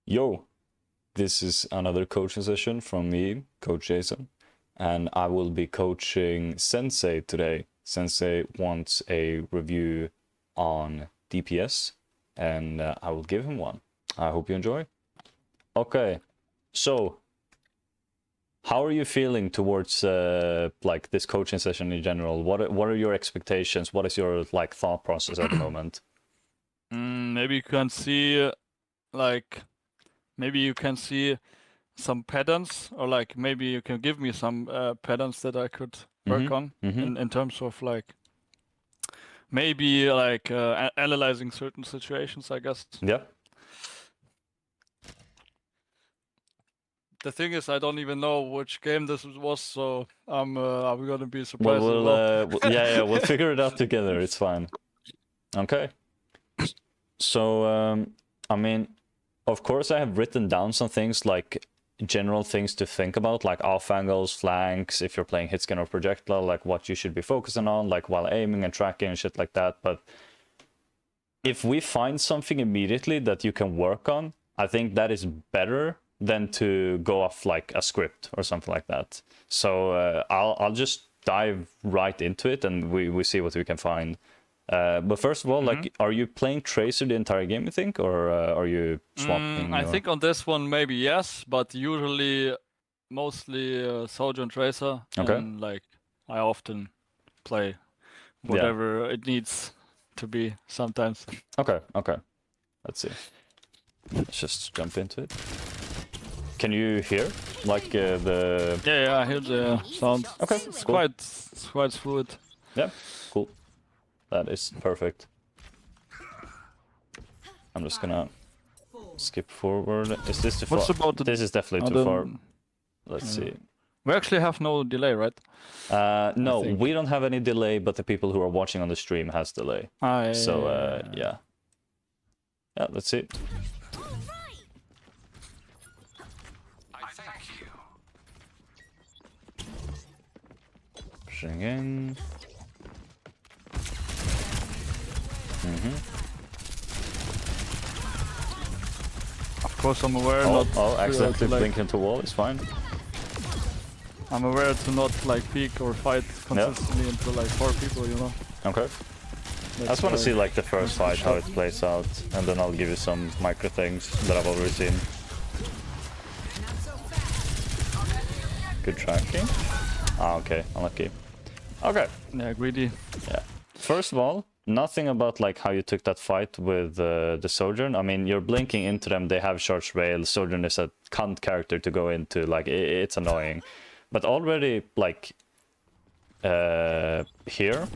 Yo, this is another coaching session from me, Coach Jason, and I will be coaching Sensei today. Sensei wants a review on DPS, and I will give him one. I hope you enjoy. Okay, so how are you feeling towards like this coaching session in general? What are your expectations? What is your like thought process at the moment? Maybe you can see maybe you can see some patterns, or like maybe you can give me some patterns that I could work on in terms of like maybe like analyzing certain situations, I guess. Yeah. The thing is, I don't even know which game this was, so I'm gonna be surprised as well. Yeah, we'll figure it out together. It's fine. Okay. So, I mean, of course, I have written down some things like general things to think about, like off angles, flanks, if you're playing hit scan or projectile, like what you should be focusing on, like while aiming and tracking and shit like that. But if we find something immediately that you can work on, I think that is better than to go off like a script or something like that. So I'll just dive right into it and we see what we can find. But first of all, like, are you playing Tracer the entire game, you think, or are you swapping? I think on this one maybe yes, but usually mostly Sojourn Tracer. Okay. And like I often play whatever it needs to be sometimes. Okay. Let's see. Let's just jump into it. Can you hear like the? Yeah, I hear the sound. Okay, it's cool. quite fluid. Yeah, cool. That is perfect. I'm just gonna skip forward. Is this too far? What's about the... This is definitely too far. Let's see. We actually have no delay, right? No, we don't have any delay, but the people who are watching on the stream has delay. So yeah, let's see. Pushing in. Of course, I'm aware. Accidentally blink into wall. It's fine. I'm aware to not like peek or fight consistently into like 4 people, you know. Okay. I just want to see like the first fight, how it plays out, and then I'll give you some micro things that I've already seen. Good tracking. Ah, okay, unlucky. Okay. Yeah, greedy. Yeah. First of all, nothing about like how you took that fight with the Sojourn. I mean, you're blinking into them. They have charged rail. Sojourn is a cunt character to go into. Like it's annoying, but already like here.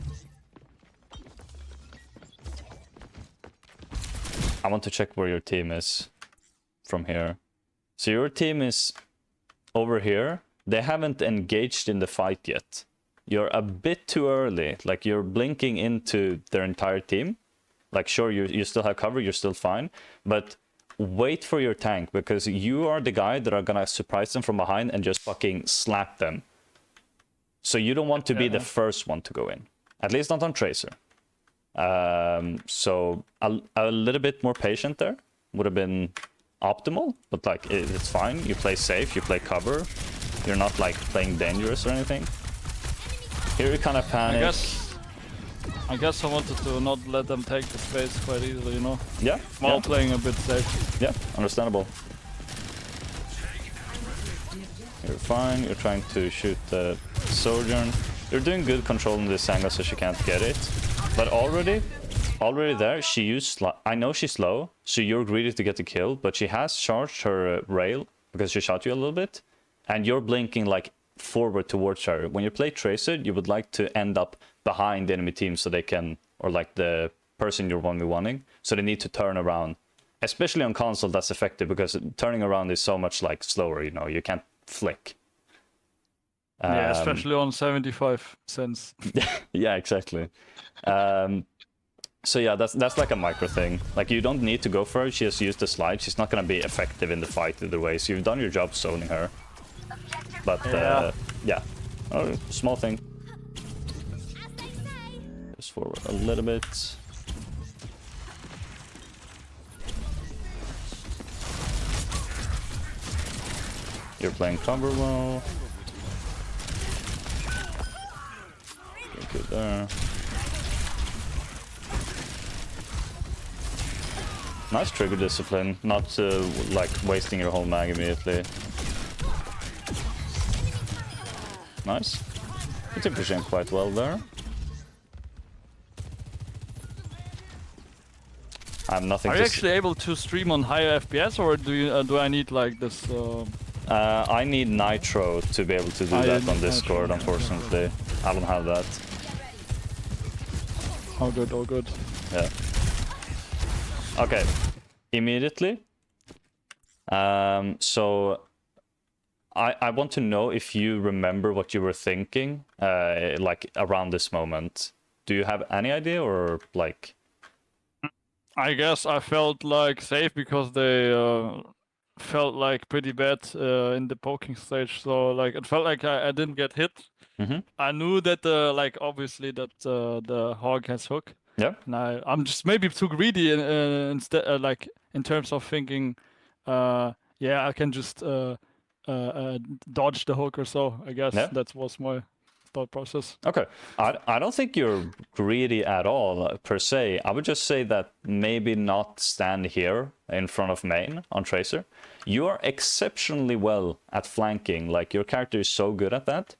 I want to check where your team is from here. So your team is over here. They haven't engaged in the fight yet. You're a bit too early. Like you're blinking into their entire team. Like sure, you still have cover, you're still fine. But wait for your tank, because you are the guy that are gonna surprise them from behind and just fucking slap them. So you don't want to be the first one to go in. At least not on Tracer. So a little bit more patient there would have been optimal, but like it's fine. You play safe, you play cover. You're not like playing dangerous or anything. Here you kind of panic. I guess I wanted to not let them take the space quite easily, you know? Yeah. While playing a bit safe. Yeah, understandable. You're fine. You're trying to shoot the Sojourn. You're doing good controlling this angle so she can't get it. But already there, she used... I know she's slow, so you're greedy to get the kill, but she has charged her rail because she shot you a little bit. And you're blinking like forward towards her. When you play Tracer, you would like to end up behind the enemy team so they can, or like the person you're 1v1ing, so they need to turn around. Especially on console, that's effective because turning around is so much like slower, you know, you can't flick. Yeah, especially on 75 cents. Yeah, exactly. So yeah, that's like a micro thing. Like you don't need to go for her, she has used the slide, she's not gonna be effective in the fight either way, so you've done your job zoning her. But yeah, small thing. Just forward a little bit. You're playing cover well. Good there. Nice trigger discipline, not like wasting your whole mag immediately. Nice. It's pushing quite well there. I have nothing. Are you actually able to stream on higher FPS, or do I need like this? I need Nitro to be able to do that on Discord. Nitro, unfortunately, okay. I don't have that. All good, all good. Yeah. Okay. Immediately. So I want to know if you remember what you were thinking, like around this moment. Do you have any idea, or like? I guess I felt like safe because they felt like pretty bad in the poking stage. So like it felt like I didn't get hit. Mm-hmm. I knew that like obviously that the hog has hook. Yeah. And I'm just maybe too greedy instead, like in terms of thinking, yeah, I can just dodge the hook or so. I guess that was my thought process. Okay, I don't think you're greedy at all per se. I would just say that maybe not stand here in front of main on Tracer. You are exceptionally well at flanking. Like your character is so good at that.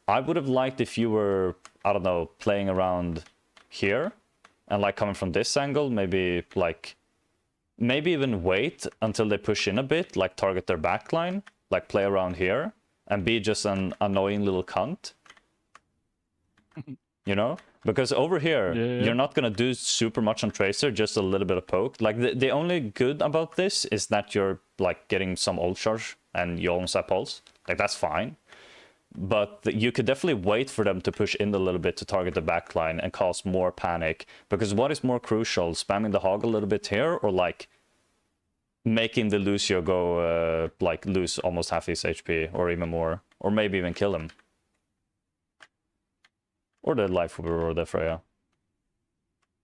I would have liked if you were, I don't know, playing around here and like coming from this angle, maybe even wait until they push in a bit, like target their backline, like play around here and be just an annoying little cunt. You know, because over here you're not gonna do super much on Tracer, just a little bit of poke. Like the only good about this is that you're like getting some ult charge and you almost have pulse. Like that's fine, but you could definitely wait for them to push in a little bit to target the backline and cause more panic. Because what is more crucial, spamming the hog a little bit here, or like making the Lucio go like lose almost half his HP or even more, or maybe even kill him? Or the life or the Freya.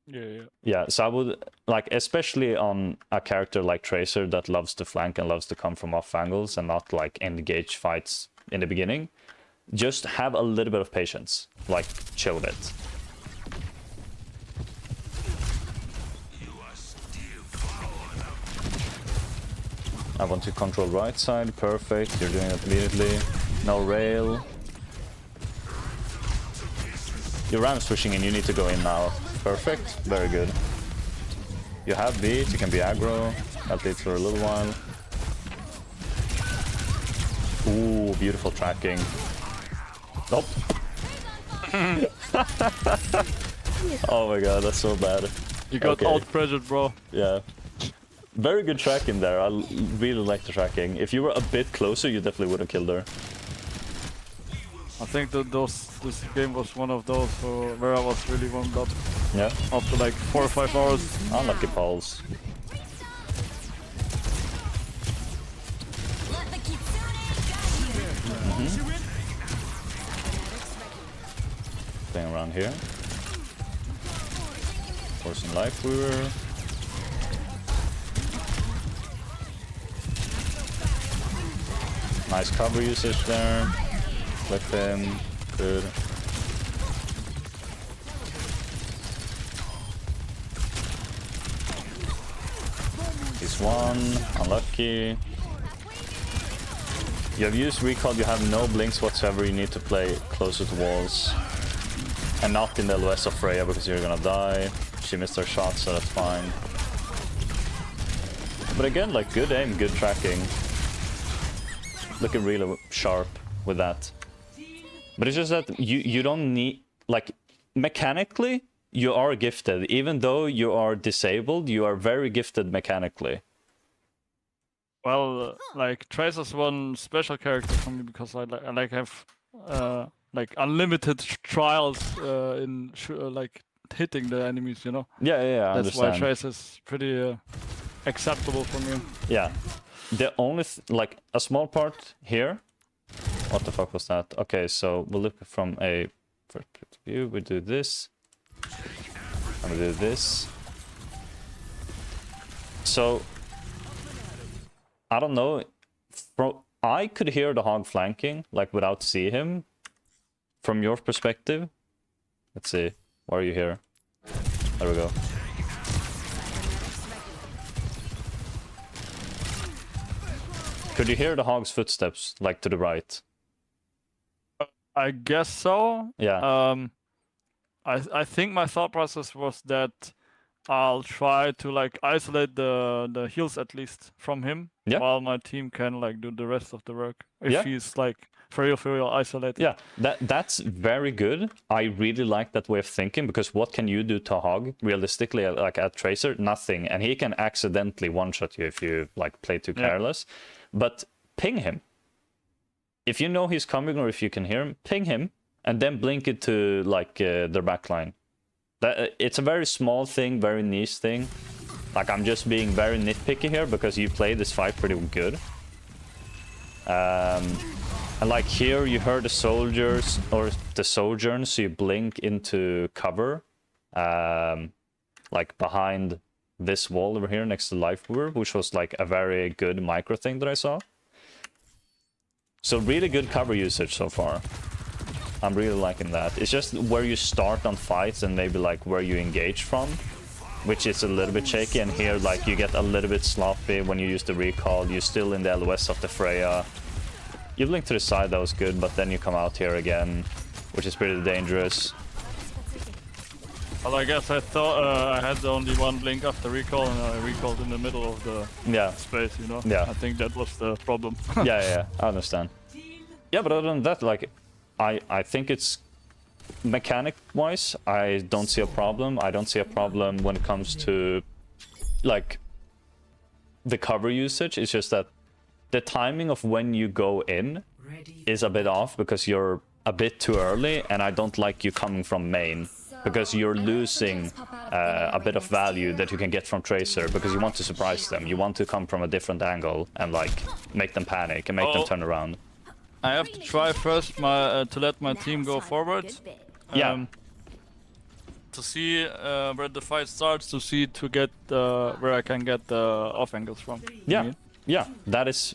Yeah, so I would, like, especially on a character like Tracer that loves to flank and loves to come from off angles and not, like, engage fights in the beginning, just have a little bit of patience. Like, chill a bit. I want to control right side, perfect, you're doing it immediately. No rail. Your ram's pushing in, you need to go in now. Perfect, very good. You have beat, you can be aggro. That leads for a little while. Ooh, beautiful tracking. Nope. Oh my god, that's so bad. You got out-pressured, bro. Yeah. Very good tracking there, I really like the tracking. If you were a bit closer, you definitely would have killed her. I think that this game was one of those where I was really warmed up. Yeah. After like 4 or 5 hours. Unlucky pulse. Playing around here. Forcing life weaver. Nice cover usage there. Flip him. Good. He's one. Unlucky. You have used recall, you have no blinks whatsoever, you need to play closer to walls. And not in the LOS of Freya because you're gonna die. She missed her shot, so that's fine. But again, like, good aim, good tracking. Looking really sharp with that. But it's just that you don't need, like, mechanically, you are gifted. Even though you are disabled, you are very gifted mechanically. Well, like, Tracer's one special character for me because I have like unlimited trials in like hitting the enemies, you know? Yeah, I That's understand. why Tracer's pretty acceptable for me. Yeah. The only, like, a small part here. What the fuck was that? Okay, so we'll look from a first view. We do this. And we do this. So, I don't know. I could hear the hog flanking, like without seeing him. From your perspective. Let's see. Why are you here? There we go. Could you hear the hog's footsteps, like to the right? I guess so. Yeah. I think my thought process was that I'll try to like isolate the heals at least from him, Yeah. while my team can like do the rest of the work. If Yeah. he's like very isolated. Yeah, that's very good. I really like that way of thinking, because what can you do to hog realistically, like at Tracer? Nothing, and he can accidentally one-shot you if you like play too careless. But ping him. If you know he's coming, or if you can hear him, ping him, and then blink it to like their backline. It's a very small thing, very niche thing. Like, I'm just being very nitpicky here because you play this fight pretty good. And like here, you heard the soldiers or the Sojourn, so you blink into cover, like behind this wall over here next to Life Mover, which was like a very good micro thing that I saw. So really good cover usage so far. I'm really liking that. It's just where you start on fights and maybe like where you engage from, which is a little bit shaky. And here, like, you get a little bit sloppy when you use the recall. You're still in the LOS of the Freya. You blink to the side, that was good, but then you come out here again, which is pretty dangerous. Well, I guess I thought I had only one blink after recall, and I recalled in the middle of the space, you know? Yeah. I think that was the problem. yeah, I understand. Yeah, but other than that, like, I think it's mechanic-wise, I don't see a problem. I don't see a problem when it comes to, like, the cover usage. It's just that the timing of when you go in is a bit off because you're a bit too early, and I don't like you coming from main because you're losing a bit of value that you can get from Tracer because you want to surprise them. You want to come from a different angle and like make them panic and make them turn around. I have to try first to let my team go forward. Yeah. To see where the fight starts, to get where I can get the off angles from. Yeah. Yeah, that is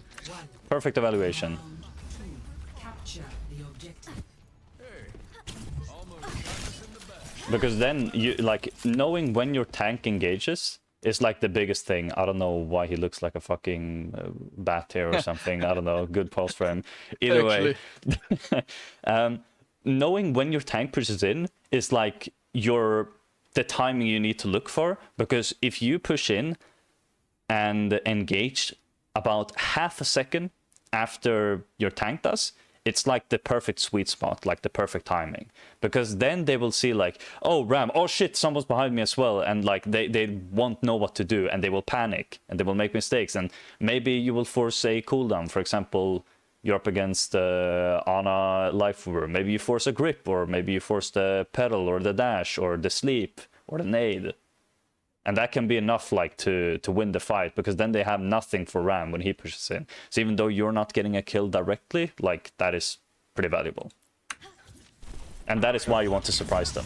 perfect evaluation. Because then you like knowing when your tank engages is like the biggest thing. I don't know why he looks like a fucking bat here or something. I don't know. Good pulse for him. Either way, knowing when your tank pushes in is like the timing you need to look for. Because if you push in and engage about half a second after your tank does, it's like the perfect sweet spot, like the perfect timing. Because then they will see like, oh, Ram, oh shit, someone's behind me as well. And like they won't know what to do, and they will panic and they will make mistakes. And maybe you will force a cooldown. For example, you're up against Ana Life Mover. Maybe you force a grip, or maybe you force the pedal or the dash or the sleep or the nade. And that can be enough like to win the fight, because then they have nothing for Ram when he pushes in. So even though you're not getting a kill directly, like that is pretty valuable. And that is why you want to surprise them.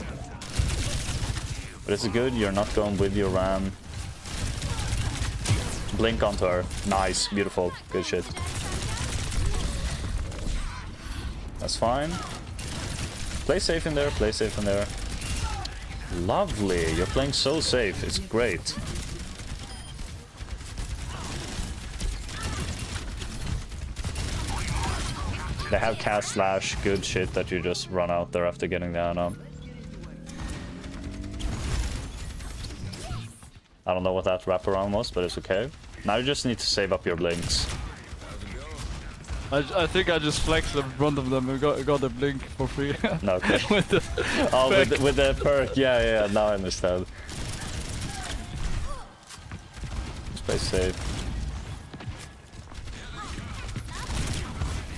But it's good, you're not going with your Ram. Blink onto her. Nice, beautiful, good shit. That's fine. Play safe in there, play safe in there. Lovely, you're playing so safe, it's great. They have cast slash, good shit that you just run out there after getting down on. I don't know what that wraparound was, but it's okay. Now you just need to save up your blinks. I think I just flexed in front of them and got a blink for free. No, okay. with the perk, yeah, now I understand. Just play safe.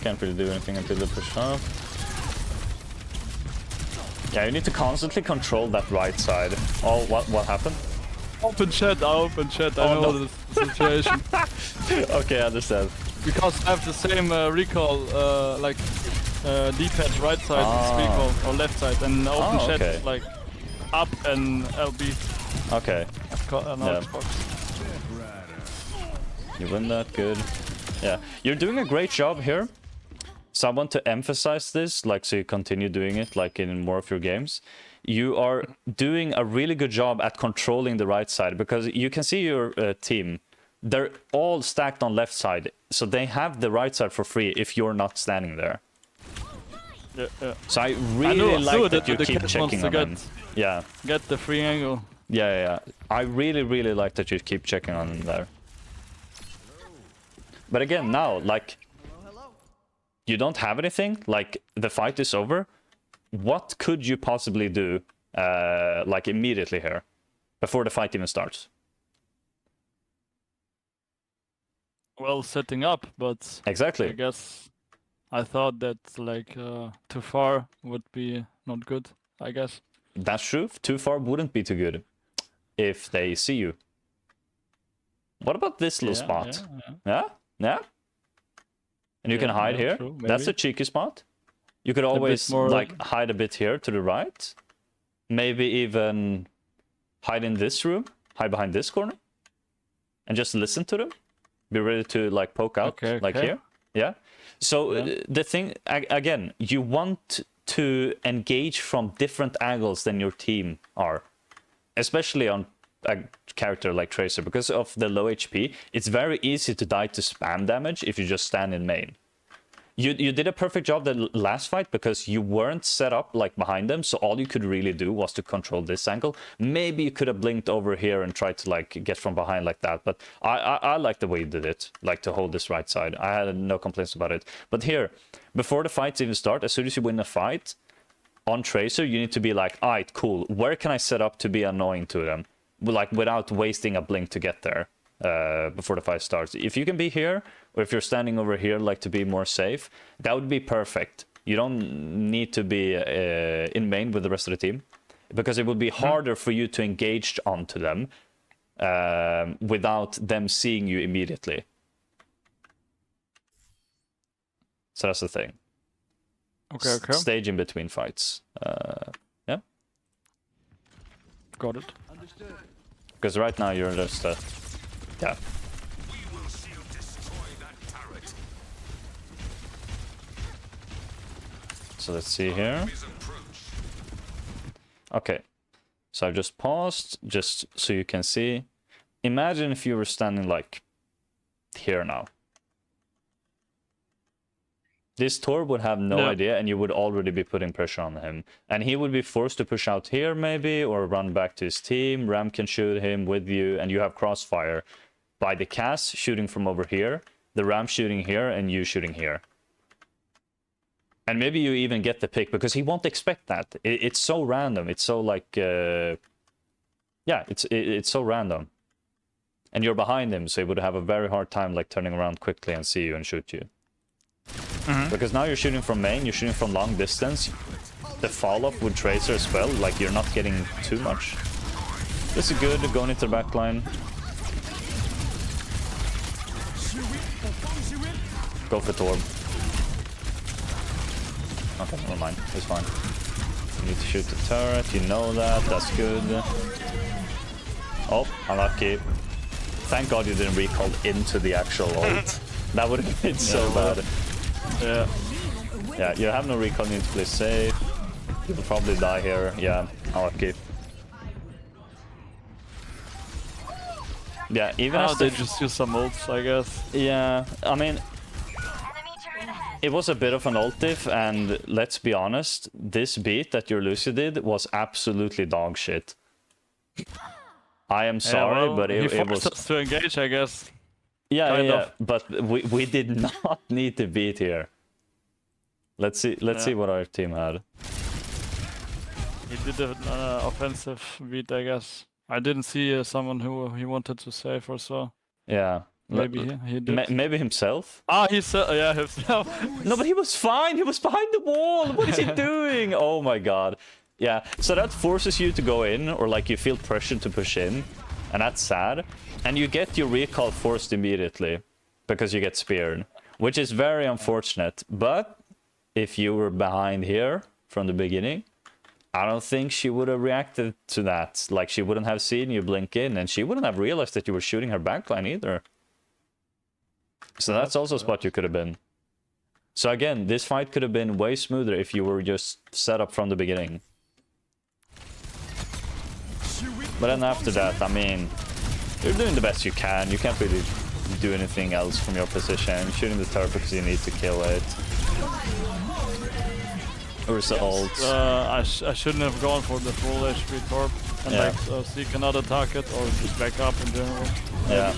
Can't really do anything until they push up. Yeah, you need to constantly control that right side. Oh, what happened? Open chat, I know the situation. Okay, I understand. Because I have the same recall, like D-pad right side is recall, or left side, and open chat is like up and LB. Okay. Xbox. You win that, good. Yeah, you're doing a great job here. So I want to emphasize this, like, so you continue doing it, like, in more of your games. You are doing a really good job at controlling the right side, because you can see your team. They're all stacked on left side, so they have the right side for free if you're not standing there. Yeah. So I really like that you keep checking on them. Yeah. Get the free angle. Yeah. I really like that you keep checking on them there. But again, now, like, you don't have anything, like, the fight is over. What could you possibly do, like, immediately here, before the fight even starts? Well, setting up, but Exactly. I guess I thought that, like, too far would be not good, I guess. That's true. Too far wouldn't be too good if they see you. What about this little spot? Yeah? And you can hide here. True, that's a cheeky spot. You could always like hide a bit here to the right. Maybe even hide in this room, hide behind this corner, and just listen to them. Be ready to like poke out, like here. Yeah. So the thing again, you want to engage from different angles than your team are, especially on a character like Tracer, because of the low HP. It's very easy to die to spam damage if you just stand in main. You did a perfect job the last fight because you weren't set up like behind them, so all you could really do was to control this angle. Maybe you could have blinked over here and tried to like get from behind like that, but I like the way you did it, like to hold this right side. I had no complaints about it. But here, before the fights even start, as soon as you win a fight on Tracer, you need to be like, alright, cool, where can I set up to be annoying to them? Like without wasting a blink to get there before the fight starts. If you can be here, or if you're standing over here, like to be more safe, that would be perfect. You don't need to be in main with the rest of the team, because it would be harder for you to engage onto them without them seeing you immediately. So that's the thing. Okay. Stage in between fights. Yeah. Got it. Because right now you're just yeah. So let's see here. Okay. So I've just paused just so you can see. Imagine if you were standing like here now. This Tor would have no idea, and you would already be putting pressure on him. And he would be forced to push out here maybe, or run back to his team. Ram can shoot him with you, and you have crossfire by the Cass shooting from over here, the Ram shooting here, and you shooting here. And maybe you even get the pick, because he won't expect that. It's so random. It's so like... yeah, it's so random. And you're behind him, so he would have a very hard time like turning around quickly and see you and shoot you. Because now you're shooting from main, you're shooting from long distance. The fall-off with Tracer as well, like you're not getting too much. This is good, going into the back line. Go for Torb. Okay, never mind, it's fine. You need to shoot the turret, you know that, that's good. Oh, unlucky. Thank God you didn't recall into the actual ult. That would have been so bad. Yeah, you have no recall, you need to play safe. You'll probably die here. Yeah, unlucky. Yeah, even as they just use some ults, I guess. Yeah, I mean, it was a bit of an ult diff, and let's be honest, this beat that your Lucy did was absolutely dog shit. I am sorry, but it was us to engage, I guess. Yeah, but we did not need to beat here. Let's see what our team had. He did an offensive beat, I guess. I didn't see someone who he wanted to save or so. Yeah. Maybe he did. Maybe himself? Ah, yeah, himself. No, but he was fine. He was behind the wall. What is he doing? Oh my god. Yeah, so that forces you to go in, or like you feel pressured to push in, and that's sad. And you get your recall forced immediately because you get speared, which is very unfortunate. But if you were behind here from the beginning, I don't think she would have reacted to that. Like, she wouldn't have seen you blink in, and she wouldn't have realized that you were shooting her backline either. So that's also a spot you could have been. So again, this fight could have been way smoother if you were just set up from the beginning. But then after that, I mean, you're doing the best you can. You can't really do anything else from your position. Shooting the turret because you need to kill it. Ursa ult. I shouldn't have gone for the full HP torp and like seek another target or just back up in general. Yeah.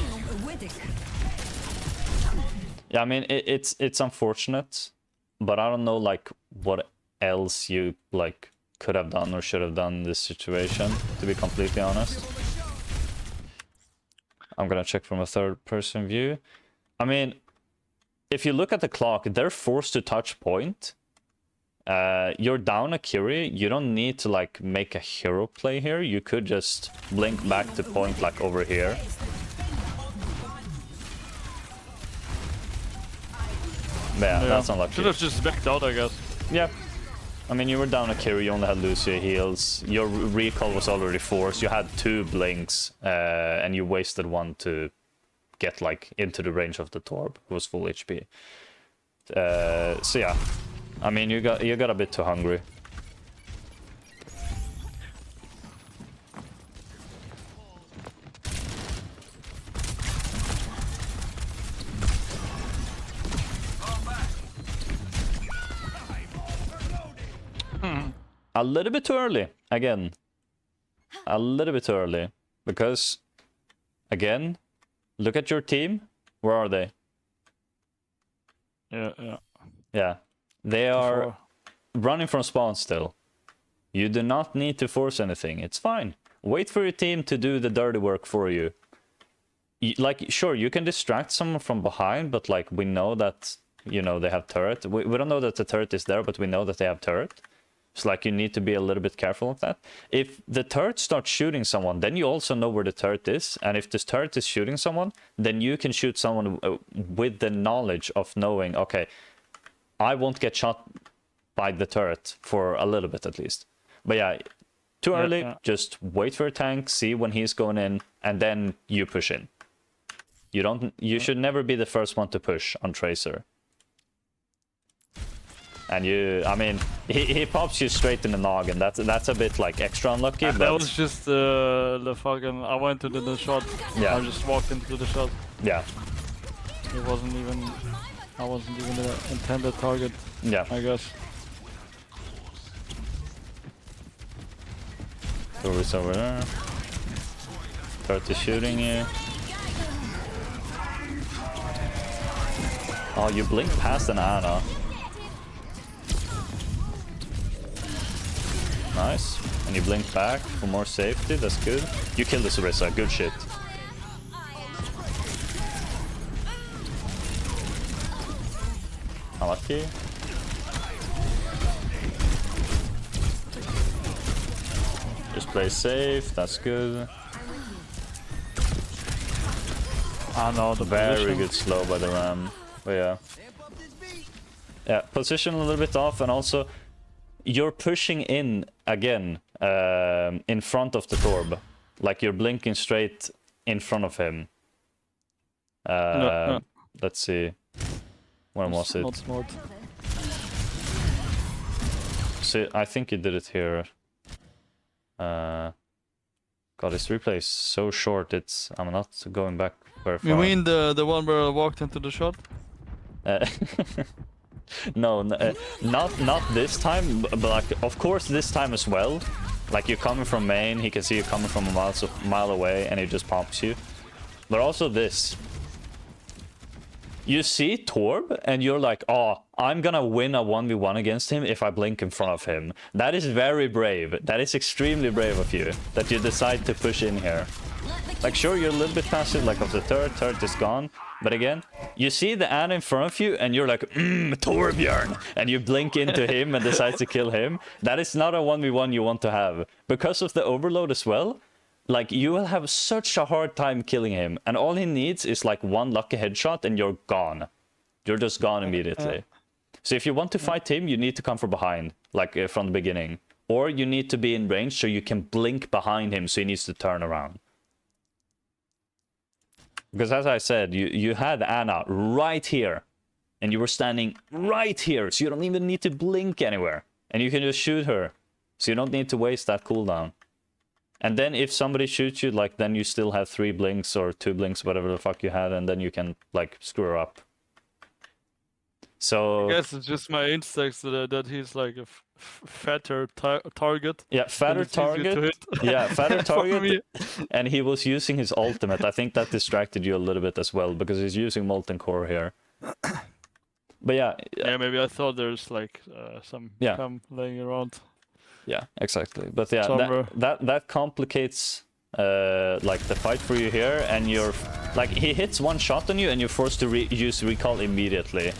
Yeah, I mean it's unfortunate, but I don't know like what else you like could have done or should have done in this situation, to be completely honest. I'm gonna check from a third-person view. I mean, if you look at the clock, they're forced to touch point. You're down a Curie. You don't need to like make a hero play here. You could just blink back to point like over here. But yeah, that's unlucky. Should have just backed out, I guess. Yeah. I mean, you were down a Curie, you only had Lucio heals. Your recall was already forced. You had 2 blinks, and you wasted 1 to get like into the range of the Torb, who was full HP. So yeah, I mean, you got a bit too hungry. A little bit too early, again. A little bit too early. Because, again, look at your team. Where are they? Yeah. They are running from spawn still. You do not need to force anything. It's fine. Wait for your team to do the dirty work for you. Like, sure, you can distract someone from behind, but like, we know that, you know, they have turret. We don't know that the turret is there, but we know that they have turret. It's like you need to be a little bit careful of that. If the turret starts shooting someone, then you also know where the turret is. And if this turret is shooting someone, then you can shoot someone with the knowledge of knowing, okay, I won't get shot by the turret for a little bit at least. But yeah, too early, just wait for a tank, see when he's going in, and then you push in. You should never be the first one to push on Tracer. And I mean, he pops you straight in the noggin. That's a bit like extra unlucky. But that was just the fucking. I went into the shot. Yeah. I just walked into the shot. Yeah. It wasn't even. I wasn't even the intended target. Yeah. I guess. Turret's over there. Turret is shooting you. Oh, you blink past an Ana. Nice. And you blink back for more safety, that's good. You killed the Sarissa, good shit. Unlucky. Just play safe, that's good. I know the Very position. good slow by the Ram. But yeah. Yeah, position a little bit off, and also you're pushing in again in front of the Torb. Like you're blinking straight in front of him. No. Let's see. When was it? Not smart. See, I think you did it here. God, this replay is so short. I'm not going back very far. You mean the one where I walked into the shot? No, not this time, but like, of course this time as well. Like, you're coming from main, he can see you coming from a mile away, and he just pumps you. But also this. You see Torb, and you're like, oh, I'm gonna win a 1v1 against him if I blink in front of him. That is very brave. That is extremely brave of you, that you decide to push in here. Like, sure, you're a little bit passive, like, of the turret is gone. But again, you see the Ana in front of you, and you're like, Torbjorn! And you blink into him and decide to kill him. That is not a 1v1 you want to have. Because of the overload as well, like, you will have such a hard time killing him. And all he needs is, like, one lucky headshot, and you're gone. You're just gone immediately. So if you want to fight him, you need to come from behind, like, from the beginning. Or you need to be in range so you can blink behind him, so he needs to turn around. Because as I said, you had Anna right here, and you were standing right here, so you don't even need to blink anywhere, and you can just shoot her, so you don't need to waste that cooldown. And then if somebody shoots you, like, then you still have 3 blinks or 2 blinks, whatever the fuck you had, and then you can, like, screw her up. So I guess it's just my instincts that he's like a fatter target. yeah, fatter target. Yeah, fatter target. And he was using his ultimate. I think that distracted you a little bit as well, because he's using Molten Core here. But yeah. Yeah, maybe I thought there's like some cam laying around. Yeah, exactly. But yeah, that complicates like the fight for you here, and you're like, he hits 1 shot on you and you're forced to use recall immediately,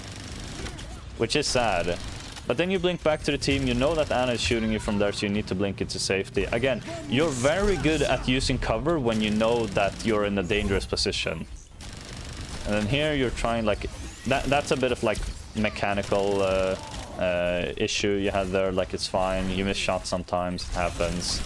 which is sad. But then you blink back to the team, you know that Anna is shooting you from there, so you need to blink into safety. Again, you're very good at using cover when you know that you're in a dangerous position. And then here you're trying, like, that's a bit of like mechanical issue you had there. Like, it's fine, you miss shots sometimes, it happens.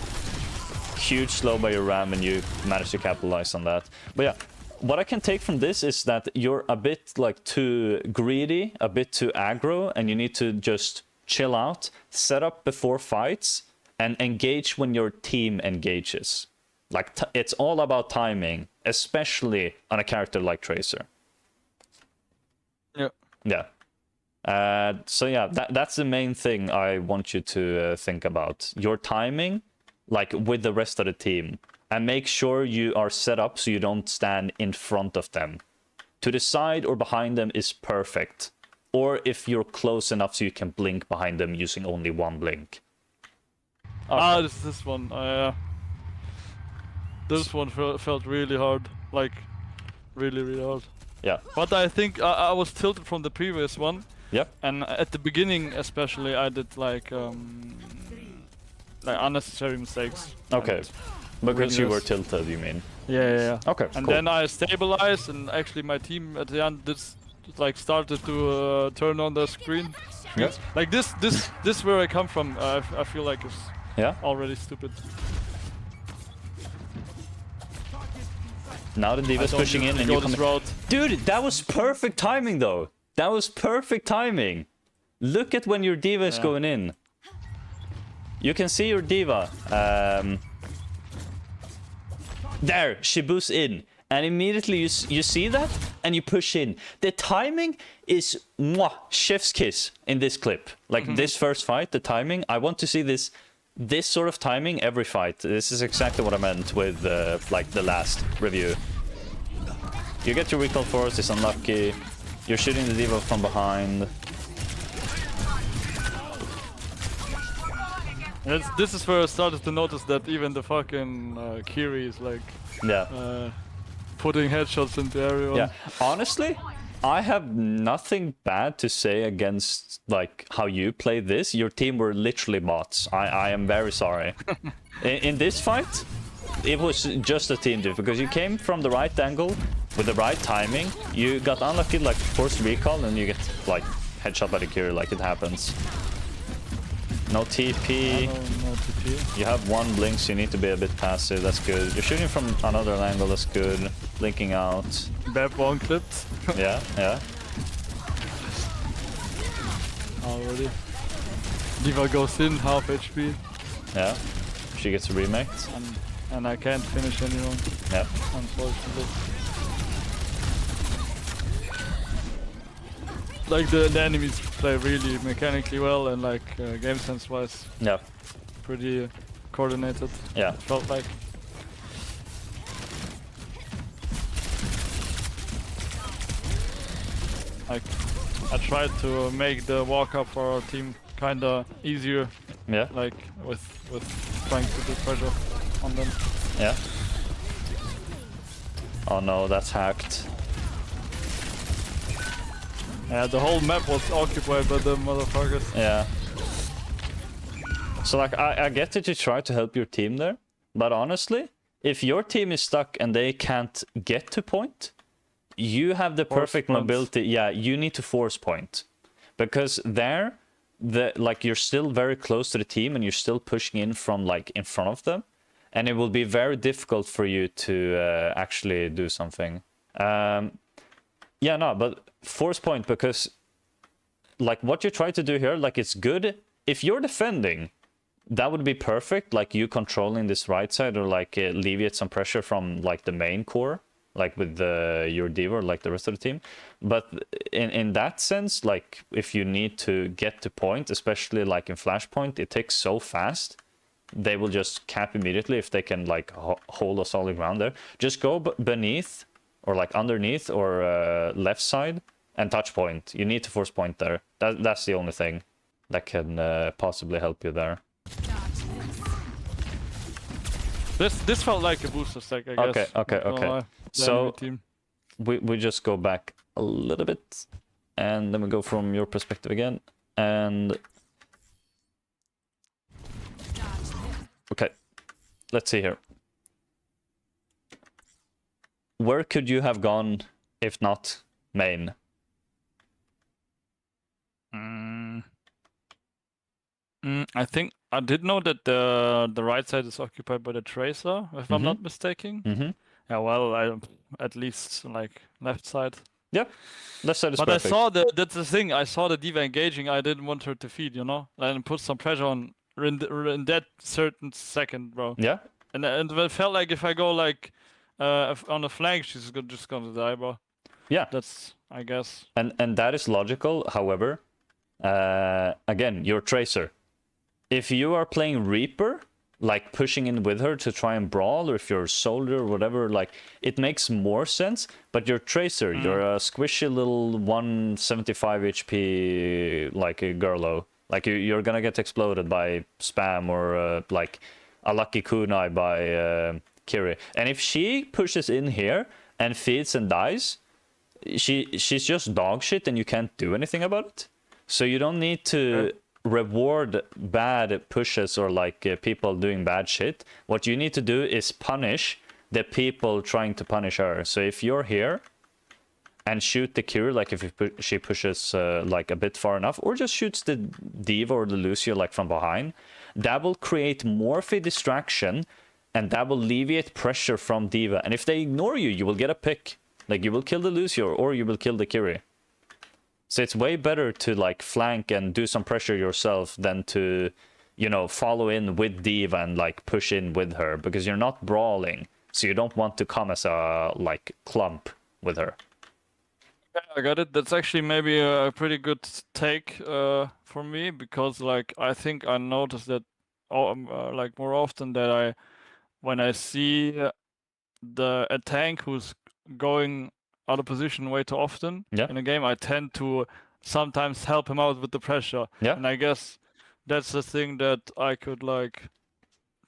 Huge slow by your ram, and you manage to capitalize on that. But yeah, what I can take from this is that you're a bit like too greedy, a bit too aggro, and you need to just chill out, set up before fights, and engage when your team engages. Like, it's all about timing, especially on a character like Tracer. Yeah. Yeah. So yeah, that's the main thing I want you to think about. Your timing, like, with the rest of the team. And make sure you are set up so you don't stand in front of them. To the side or behind them is perfect. Or if you're close enough so you can blink behind them using only 1 blink. Okay. This one. This one felt really hard. Like, really hard. Yeah. But I think I was tilted from the previous one. Yep. And at the beginning especially, I did like unnecessary mistakes. Okay. Because you were tilted, you mean? Yeah. Okay, and cool. then I stabilized, and actually my team at the end like started to turn on the screen. Yeah. Like this where I come from, I feel like it's already stupid. Now the D.Va's pushing in and you come. Dude, that was perfect timing though. That was perfect timing. Look at when your D.Va is going in. You can see your D.Va. There, she boosts in, and immediately you see that, and you push in. The timing is chef's kiss in this clip. Like, this first fight, the timing, I want to see this sort of timing every fight. This is exactly what I meant with like the last review. You get your recall force, it's unlucky. You're shooting the D.Va from behind. This is where I started to notice that even the fucking Kiri is like putting headshots into everyone. Yeah, honestly, I have nothing bad to say against like how you played this. Your team were literally bots. I am very sorry. in this fight, it was just a team diff because you came from the right angle with the right timing. You got unlucky, like forced recall, and you get like headshot by the Kiri, like it happens. No TP. No TP. You have 1 blink, so you need to be a bit passive. That's good. You're shooting from another angle. That's good. Blinking out. Bad one clipped. Yeah. Already. D.Va goes in, half HP. Yeah. She gets remake. And I can't finish anyone. Yeah. Unfortunately. Like the enemies play really mechanically well and like game sense wise. Yeah. Pretty coordinated. Yeah. It felt like. Like, I tried to make the walk up for our team kinda easier. Yeah. Like with trying to do pressure on them. Yeah. Oh no, that's hacked. Yeah, the whole map was occupied by the motherfuckers. Yeah. So like, I get that you try to help your team there, but honestly, if your team is stuck and they can't get to point, you have the perfect mobility. Yeah, you need to force point, because there, like you're still very close to the team and you're still pushing in from like in front of them, and it will be very difficult for you to actually do something. Yeah, no, but force point, because like what you try to do here, like it's good if you're defending. That would be perfect, like you controlling this right side, or like alleviate some pressure from like the main core, like with your diva, or like the rest of the team. But in that sense, like if you need to get to point, especially like in flashpoint, it takes so fast. They will just cap immediately if they can like hold a solid ground there. Just go beneath, or like underneath, or left side, and touch point. You need to force point there. That's the only thing that can possibly help you there. This felt like a booster stack, I guess. Okay. So we just go back a little bit, and then we go from your perspective again, and okay, let's see here. Where could you have gone if not main? I think I did know that the right side is occupied by the Tracer, if I'm not mistaken. Yeah, well, at least like left side. Yeah, left side is but perfect. I saw that's the thing. I saw the diva engaging. I didn't want her to feed, you know, and put some pressure on in that certain second, bro. Yeah. And it felt like if I go like on the flank, she's just gonna die, bro. Yeah. That's, I guess. And that is logical. However, again, you're Tracer. If you are playing Reaper, like pushing in with her to try and brawl, or if you're a soldier or whatever, like it makes more sense. But you're Tracer, you're a squishy little 175 HP like a girlo. Like you're gonna get exploded by spam, or like a lucky kunai by Kiri. And if she pushes in here and feeds and dies, she's just dog shit, and you can't do anything about it. So you don't need to reward bad pushes, or like people doing bad shit. What you need to do is punish the people trying to punish her. So if you're here and shoot the Kiri, like if she pushes like a bit far enough, or just shoots the diva or the Lucio like from behind, that will create more of a distraction, and that will alleviate pressure from diva. And if they ignore you, you will get a pick. Like you will kill the Lucio, or you will kill the Kiri. So it's way better to like flank and do some pressure yourself than to, you know, follow in with diva and like push in with her, because you're not brawling. So you don't want to come as a like clump with her. Yeah, I got it. That's actually maybe a pretty good take for me, because like I think I noticed that like more often that when I see a tank who's going out of position way too often in a game, I tend to sometimes help him out with the pressure. Yeah. And I guess that's the thing that I could like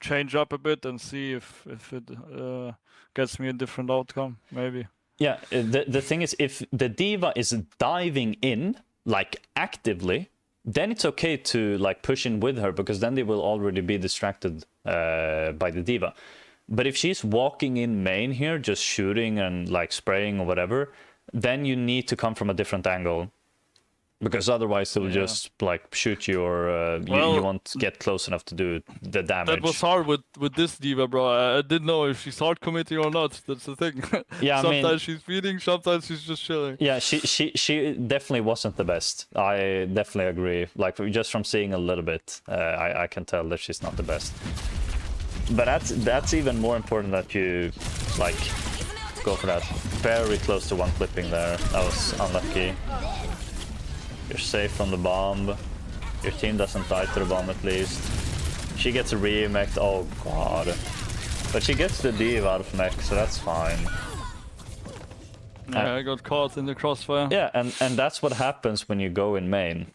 change up a bit and see if it gets me a different outcome, maybe. Yeah, the thing is, if the diva is diving in like actively, then it's okay to like push in with her, because then they will already be distracted by the diva. But if she's walking in main here, just shooting and like spraying or whatever, then you need to come from a different angle, because otherwise they'll just like shoot you, or you won't get close enough to do the damage. That was hard with this diva, bro. I didn't know if she's hard committing or not. That's the thing. Yeah, sometimes she's feeding, sometimes she's just chilling. Yeah, she definitely wasn't the best. I definitely agree. Like just from seeing a little bit, I can tell that she's not the best. But that's even more important that you like go for that. Very close to one clipping there. That was unlucky. You're safe from the bomb. Your team doesn't die to the bomb at least. She gets re-mech'd. Oh god. But she gets the div out of mech, so that's fine. Yeah, I got caught in the crossfire. Yeah, and that's what happens when you go in main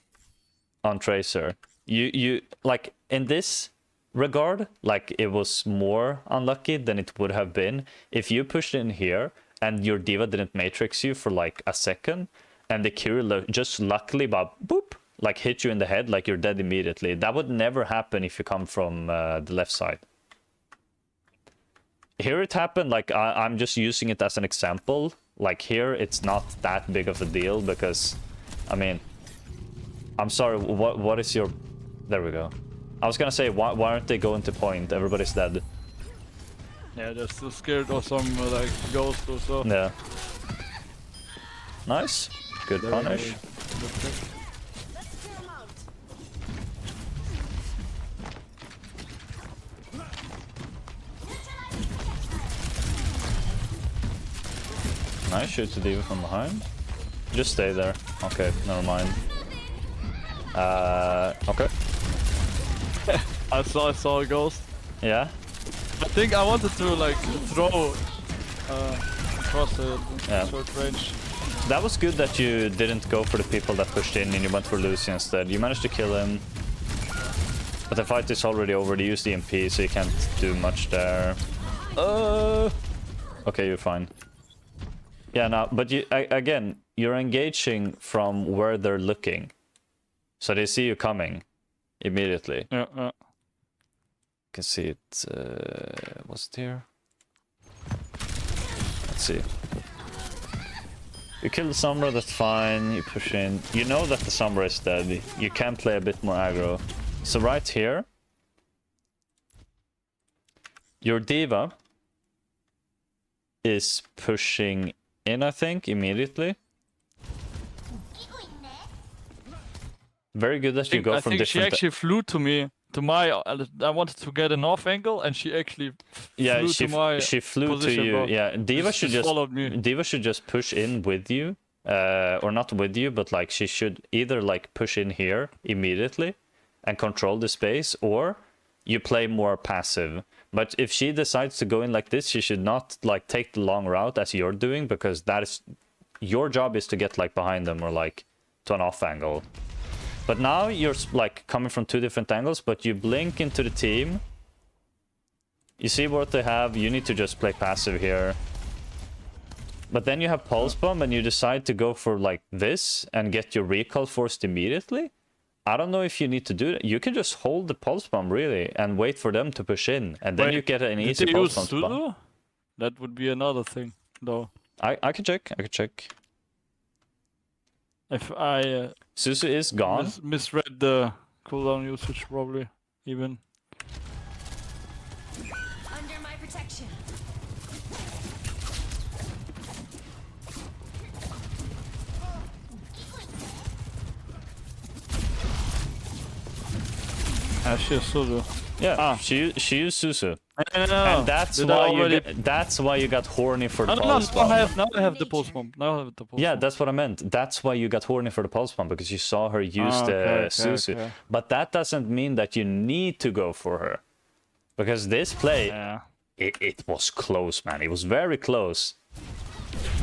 on Tracer. You like in this regard, like it was more unlucky than it would have been if you pushed in here and your diva didn't matrix you for like a second, and the Kiri just luckily boop like hit you in the head, like you're dead immediately. That would never happen if you come from the left side. Here it happened, like I'm just using it as an example. Like here it's not that big of a deal, because I mean, I'm sorry, what is your, there we go. I was gonna say, why aren't they going to point? Everybody's dead. Yeah, they're still scared of some like ghost or so. Yeah. Nice. Good punish. Nice, shoot the D.Va from behind. Just stay there. Okay, never mind. Okay. I saw a ghost. Yeah? I think I wanted to like throw across the short range. That was good that you didn't go for the people that pushed in and you went for Lucy instead. You managed to kill him. But the fight is already over. They used the MP, so you can't do much there. Okay, you're fine. Yeah, no, but you again, you're engaging from where they're looking. So they see you coming immediately. Yeah. You can see it. Was it here? Let's see. You kill the Sombra, that's fine. You push in. You know that the Sombra is dead. You can play a bit more aggro. So right here, your D.Va is pushing in, I think, immediately. Very good that you go from different... I think she actually flew to me, to my... I wanted to get an off angle, and she actually flew to my she flew position, to you. bro. Yeah, D.Va should just followed me. D.Va should just push in with you, or not with you, but like she should either like push in here immediately and control the space, or you play more passive. But if she decides to go in like this, she should not like take the long route as you're doing, because that is your job is to get like behind them or like to an off angle. But now you're like coming from two different angles, but you blink into the team. You see what they have, you need to just play passive here. But then you have Pulse Bomb and you decide to go for like this and get your recall forced immediately. I don't know if you need to do that. You can just hold the Pulse Bomb really and wait for them to push in. And then you get an easy Pulse Bomb spot. That would be another thing, though. I can check, I can check. If I Susu is gone. Misread the cooldown usage, probably even. Under my protection. She has Suzu. Yeah, she used Susu. No. And that's why you got horny for the Pulse Bomb. Now I have the Pulse Bomb. Yeah, that's what I meant. That's why you got horny for the Pulse Bomb, because you saw her use the Susu. Okay. But that doesn't mean that you need to go for her. Because this play, it was close, man. It was very close.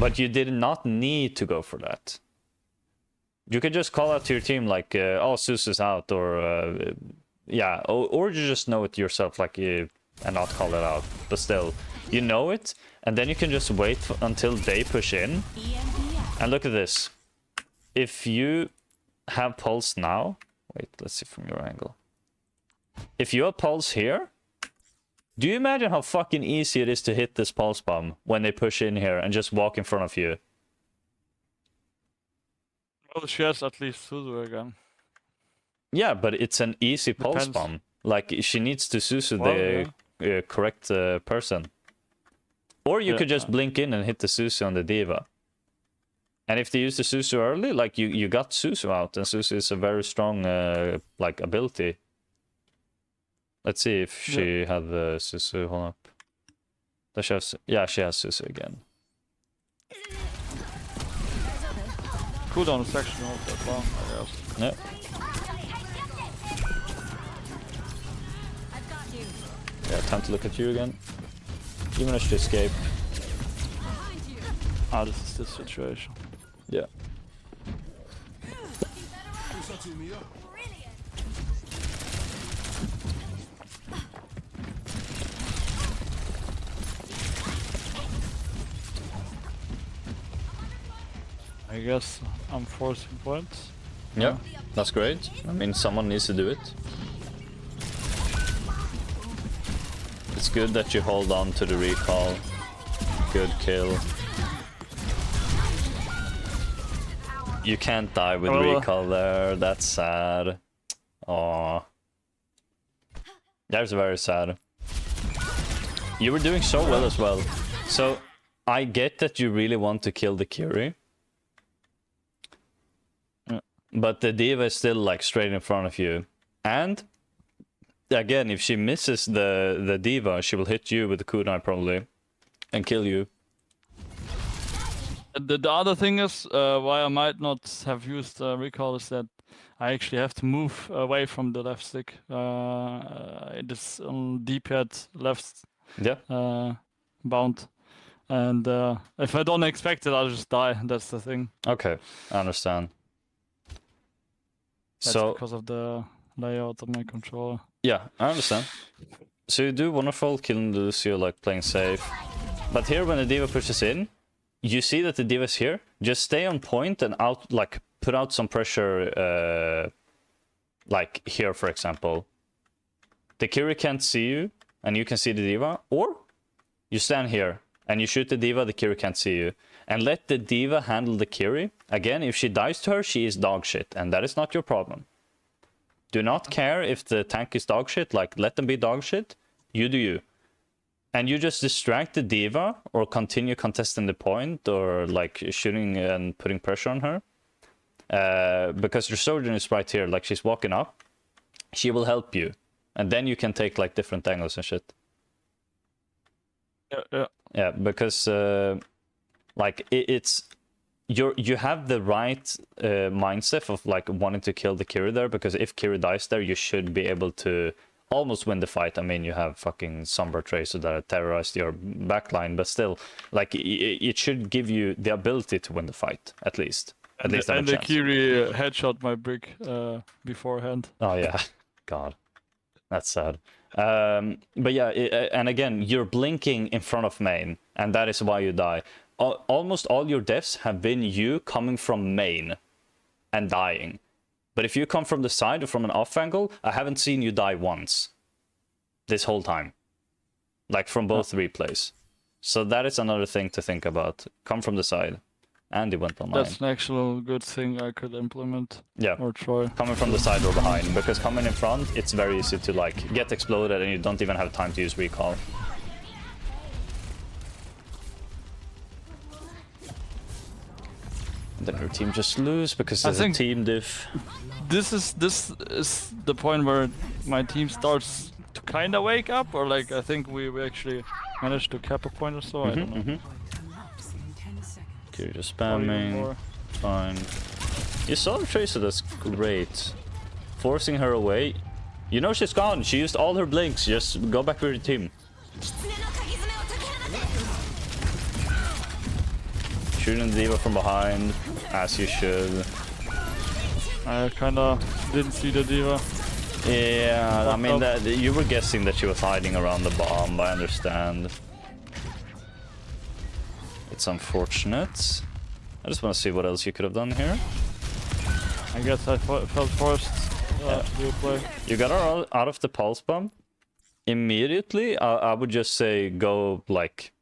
But you did not need to go for that. You could just call out to your team like, oh, Susu's out, or... yeah, or you just know it yourself, like and not call it out. But still, you know it, and then you can just wait until they push in. And look at this. If you have Pulse now... Wait, let's see from your angle. If you have Pulse here, do you imagine how fucking easy it is to hit this Pulse Bomb when they push in here and just walk in front of you? Well, she has at least Suzu again. Yeah, but it's an easy Pulse Bomb. Like, she needs to Susu the correct person. Or you could just blink in and hit the Susu on the D.Va. And if they use the Susu early, like, you got Susu out, and Susu is a very strong, like, ability. Let's see if she had the Susu. Hold up. Does she have... Yeah, she has Susu again. Cooldown is actually not that long, I guess. Yeah. Yeah, time to look at you again. You managed to escape. Ah, this is the situation. Yeah. I guess I'm forcing points. Yeah, that's great. I mean, someone needs to do it. It's good that you hold on to the recall. Good kill. You can't die with recall there. That's sad. Aww. That's very sad. You were doing so well as well. So, I get that you really want to kill the Curie. but the diva is still like straight in front of you. And again, if she misses the diva, she will hit you with the kunai probably and kill you. The other thing is why I might not have used recall is that I actually have to move away from the left stick. It is on D-pad left bound. And if I don't expect it, I'll just die. That's the thing. Okay, I understand. That's so because of the layout of my controller. Yeah, I understand. So you do wonderful, killing Lucio, like playing safe. But here, when the diva pushes in, you see that the diva's here. Just stay on point and out, like put out some pressure. Like here, for example, the Kiri can't see you, and you can see the diva. Or you stand here and you shoot the diva. The Kiri can't see you, and let the diva handle the Kiri. Again, if she dies to her, she is dog shit, and that is not your problem. Do not care if the tank is dog shit. Like, let them be dog shit. You do you. And you just distract the diva or continue contesting the point or like shooting and putting pressure on her. Because your Sojourn is right here. Like, she's walking up. She will help you. And then you can take like different angles and shit. Yeah, because like it's... You have the right mindset of like wanting to kill the Kiri there, because if Kiri dies there, you should be able to almost win the fight. I mean, you have fucking Sombra Tracer that terrorized your backline, but still, like it should give you the ability to win the fight at least. At least have a chance. And the Kiri headshot my brick beforehand. Oh yeah, God, that's sad. But yeah, and again, you're blinking in front of main, and that is why you die. Almost all your deaths have been you coming from main and dying. But if you come from the side or from an off angle, I haven't seen you die once this whole time. Like from both replays. So that is another thing to think about. Come from the side. And it went online. That's an actual good thing I could implement. Yeah. Or try. Coming from the side or behind. Because coming in front, it's very easy to like get exploded and you don't even have time to use recall. Then your team just lose because there's a team diff. This is the point where my team starts to kind of wake up, or like I think we actually managed to cap a point or so. I don't know. Okay, you're just spamming. Fine. You saw the Tracer, that's great. Forcing her away. You know she's gone. She used all her blinks. Just go back with your team. Shooting the diva from behind, as you should. I kinda didn't see the diva. Yeah, I mean, you were guessing that she was hiding around the bomb, I understand. It's unfortunate. I just want to see what else you could have done here. I guess I felt forced to play. You got her out of the pulse bomb. Immediately, I would just say go, like...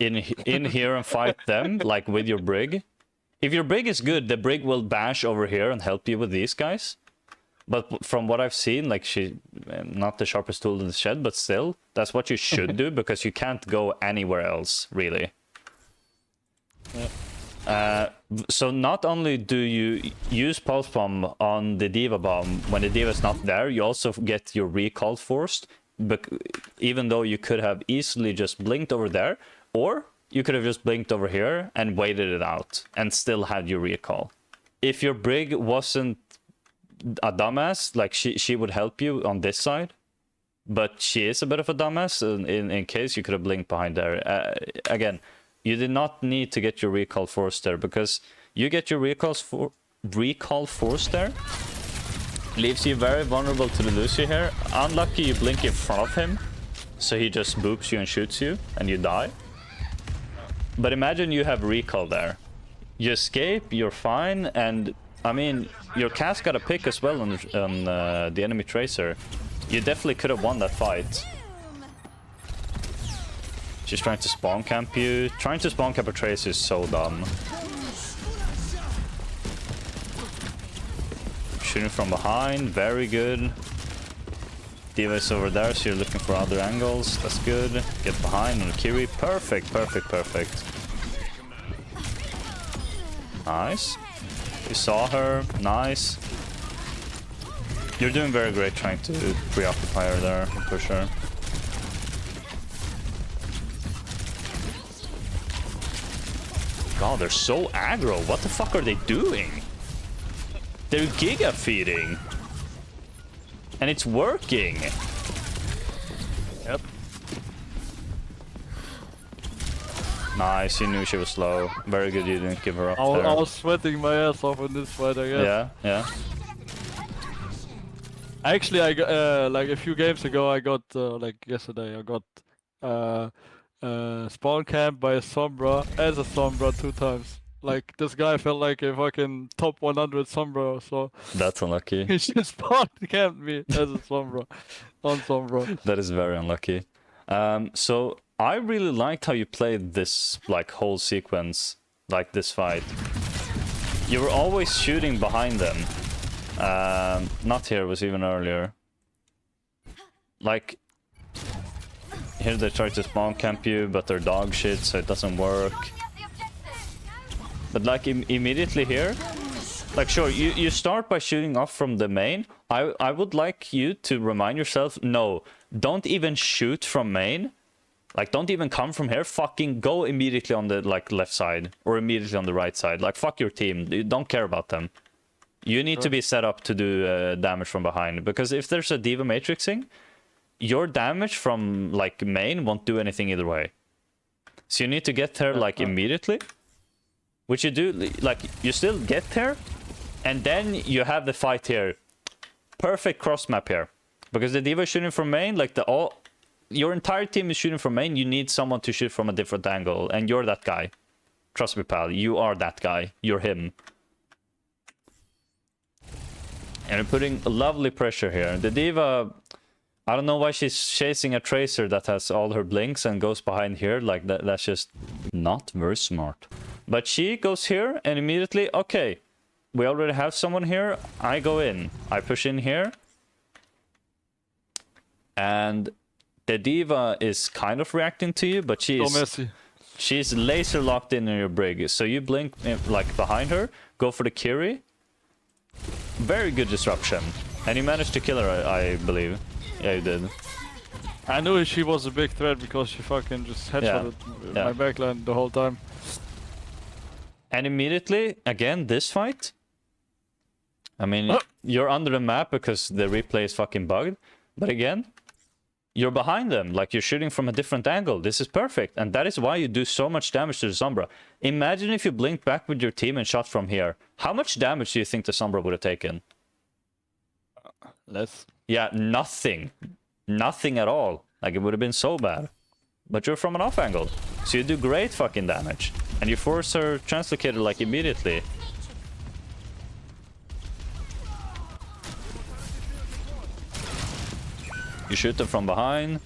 in here and fight them, like with your brig. If your brig is good, the brig will bash over here and help you with these guys. But from what I've seen, like she, not the sharpest tool in the shed, but still, that's what you should do, because you can't go anywhere else, really. Yeah. So not only do you use pulse bomb on the diva bomb when the diva is not there, you also get your recall forced. But even though you could have easily just blinked over there, or you could have just blinked over here and waited it out and still had your recall. If your brig wasn't a dumbass, like she would help you on this side, but she is a bit of a dumbass. In case you could have blinked behind there. Again, you did not need to get your recall forced there, because you get your recall forced there, leaves you very vulnerable to the Lucio here. Unlucky you blink in front of him, so he just boops you and shoots you and you die. But imagine you have recall there. You escape, you're fine, and I mean, your cast got a pick as well on the enemy Tracer. You definitely could have won that fight. She's trying to spawn camp you. Trying to spawn camp a Tracer is so dumb. Shooting from behind, very good. Diva is over there, so you're looking for other angles. That's good. Get behind on the Kiri. Perfect, perfect, perfect. Nice. You saw her. Nice. You're doing very great trying to preoccupy her there and push her. God, they're so aggro. What the fuck are they doing? They're giga feeding. And it's working. Yep. Nice, you knew she was slow. Very good you didn't give her up there. I was sweating my ass off in this fight, I guess. Yeah, yeah. Actually, I got, like a few games ago, I got, like yesterday, I got spawn camped by a Sombra as a Sombra 2 times. Like, this guy felt like a fucking top 100 Sombra, so That's unlucky. he just spawn camped me as a Sombra on Sombra. That is very unlucky. So I really liked how you played this like whole sequence, like this fight. You were always shooting behind them. Not here, it was even earlier. Like here they try to spawn camp you, but they're dog shit, so it doesn't work. But like immediately here, like sure, you start by shooting off from the main. I would like you to remind yourself, no, don't even shoot from main. Like don't even come from here. Fucking go immediately on the like left side or immediately on the right side. Like fuck your team. You don't care about them. You need to be set up to do damage from behind, because if there's a diva matrixing, your damage from like main won't do anything either way. So you need to get there like immediately. Which you do, like, you still get there, and then you have the fight here. Perfect cross map here. Because the diva is shooting from main, like your entire team is shooting from main, you need someone to shoot from a different angle, and you're that guy. Trust me, pal, you are that guy. You're him. And you're putting lovely pressure here. The diva, I don't know why she's chasing a Tracer that has all her blinks and goes behind here, like that's just not very smart. But she goes here and immediately, okay, we already have someone here. I go in. I push in here. And the diva is kind of reacting to you, but she's laser locked in your brig. So you blink like behind her, go for the Kiri. Very good disruption. And you managed to kill her, I believe. Yeah, you did. I knew she was a big threat because she fucking just headshotted my backline the whole time. And immediately, again, this fight. I mean, you're under the map because the replay is fucking bugged. But again, you're behind them. Like, you're shooting from a different angle. This is perfect. And that is why you do so much damage to the Sombra. Imagine if you blinked back with your team and shot from here. How much damage do you think the Sombra would have taken? Less. Yeah, nothing. Nothing at all. Like, it would have been so bad. But you're from an off angle. So you do great fucking damage. And you force her translocator like immediately. You shoot them from behind.